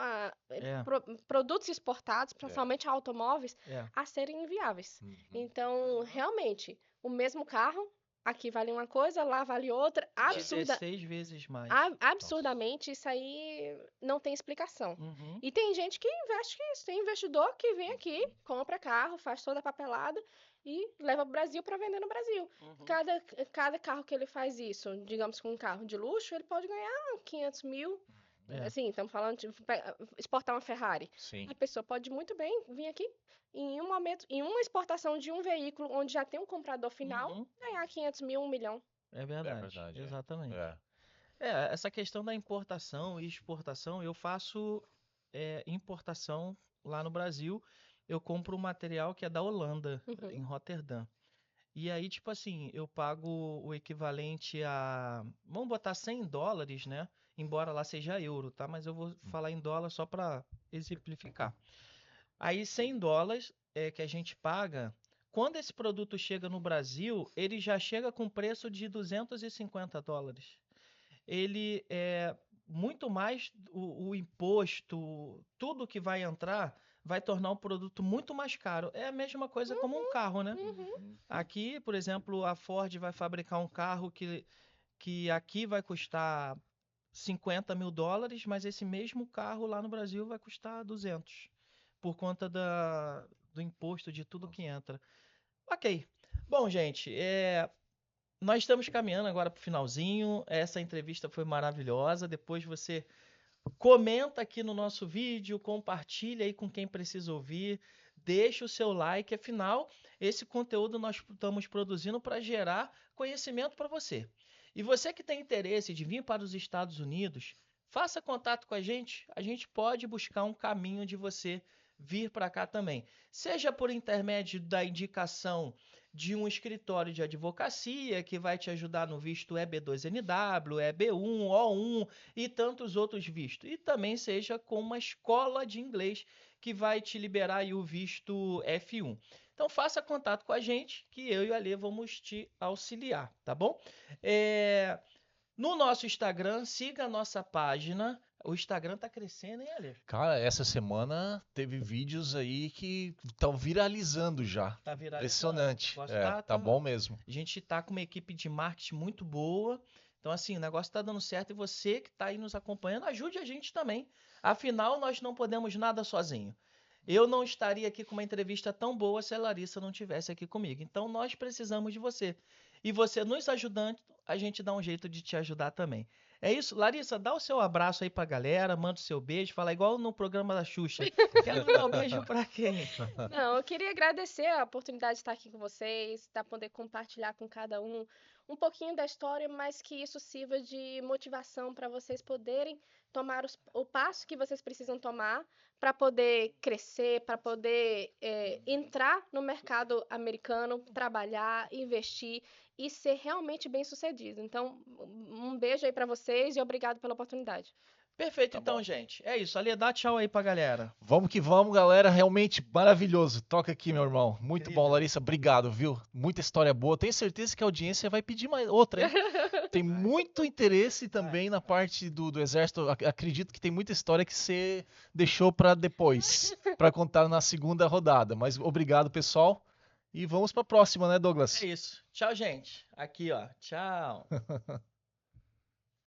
produtos exportados, principalmente automóveis, a serem inviáveis. Uhum. Então, realmente, o mesmo carro, aqui vale uma coisa, lá vale outra, 16 vezes mais. absurdamente, isso aí não tem explicação. Uhum. E tem gente que investe isso, tem investidor que vem aqui, compra carro, faz toda a papelada e leva para o Brasil para vender no Brasil. Uhum. Cada carro que ele faz isso, digamos que um carro de luxo, ele pode ganhar 500 mil. Assim, estamos falando de exportar uma Ferrari. Sim. A pessoa pode muito bem vir aqui em um momento, em uma exportação de um veículo onde já tem um comprador final, ganhar 500 mil, 1 milhão. É verdade. É verdade, Exatamente. É. Essa questão da importação e exportação, eu faço importação lá no Brasil. Eu compro um material que é da Holanda, em Roterdã. E aí, tipo assim, eu pago o equivalente a, vamos botar $100, né? Embora lá seja euro, tá? Mas eu vou falar em dólar só para exemplificar. Aí, $100 que a gente paga. Quando esse produto chega no Brasil, ele já chega com preço de $250. Ele é muito mais o imposto, tudo que vai entrar vai tornar o produto muito mais caro. É a mesma coisa como um carro, né? Aqui, por exemplo, a Ford vai fabricar um carro que aqui vai custar $50 mil, mas esse mesmo carro lá no Brasil vai custar 200, por conta do imposto de tudo que entra. Ok. Bom, gente, nós estamos caminhando agora para o finalzinho. Essa entrevista foi maravilhosa. Depois você comenta aqui no nosso vídeo, compartilha aí com quem precisa ouvir, deixa o seu like. Afinal, esse conteúdo nós estamos produzindo para gerar conhecimento para você. E você que tem interesse de vir para os Estados Unidos, faça contato com a gente. A gente pode buscar um caminho de você vir para cá também. Seja por intermédio da indicação de um escritório de advocacia que vai te ajudar no visto EB2NW, EB1, O1 e tantos outros vistos. E também seja com uma escola de inglês que vai te liberar aí o visto F1. Então faça contato com a gente que eu e o Alê vamos te auxiliar, tá bom? No nosso Instagram, siga a nossa página. O Instagram tá crescendo, hein, Alê? Cara, essa semana teve vídeos aí que estão viralizando já. Tá viralizando. Impressionante. O negócio Tá bom mesmo. A gente tá com uma equipe de marketing muito boa. Então, assim, o negócio tá dando certo e você que tá aí nos acompanhando, ajude a gente também. Afinal, nós não podemos nada sozinho. Eu não estaria aqui com uma entrevista tão boa se a Larissa não estivesse aqui comigo. Então, nós precisamos de você. E você nos ajudando, a gente dá um jeito de te ajudar também. É isso. Larissa, dá o seu abraço aí pra galera, manda o seu beijo, fala igual no programa da Xuxa. Quero dar um beijo pra quem? Não, eu queria agradecer a oportunidade de estar aqui com vocês, de poder compartilhar com cada um pouquinho da história, mas que isso sirva de motivação para vocês poderem tomar o passo que vocês precisam tomar para poder crescer, para poder entrar no mercado americano, trabalhar, investir e ser realmente bem-sucedido. Então, um beijo aí para vocês e obrigado pela oportunidade. Perfeito, Tá então, bom. gente. É isso. Ali, dá tchau aí pra galera. Vamos que vamos, galera. Realmente maravilhoso. Toca aqui, meu irmão. Muito Incrível. bom, Larissa. Obrigado, viu? Muita história boa. Tenho certeza que a audiência vai pedir mais outra, hein? Tem muito interesse também na parte do Exército. Acredito que tem muita história que você deixou para depois, para contar na segunda rodada. Mas obrigado, pessoal. E vamos para a próxima, né, Douglas? É isso. Tchau, gente. Aqui, ó. Tchau.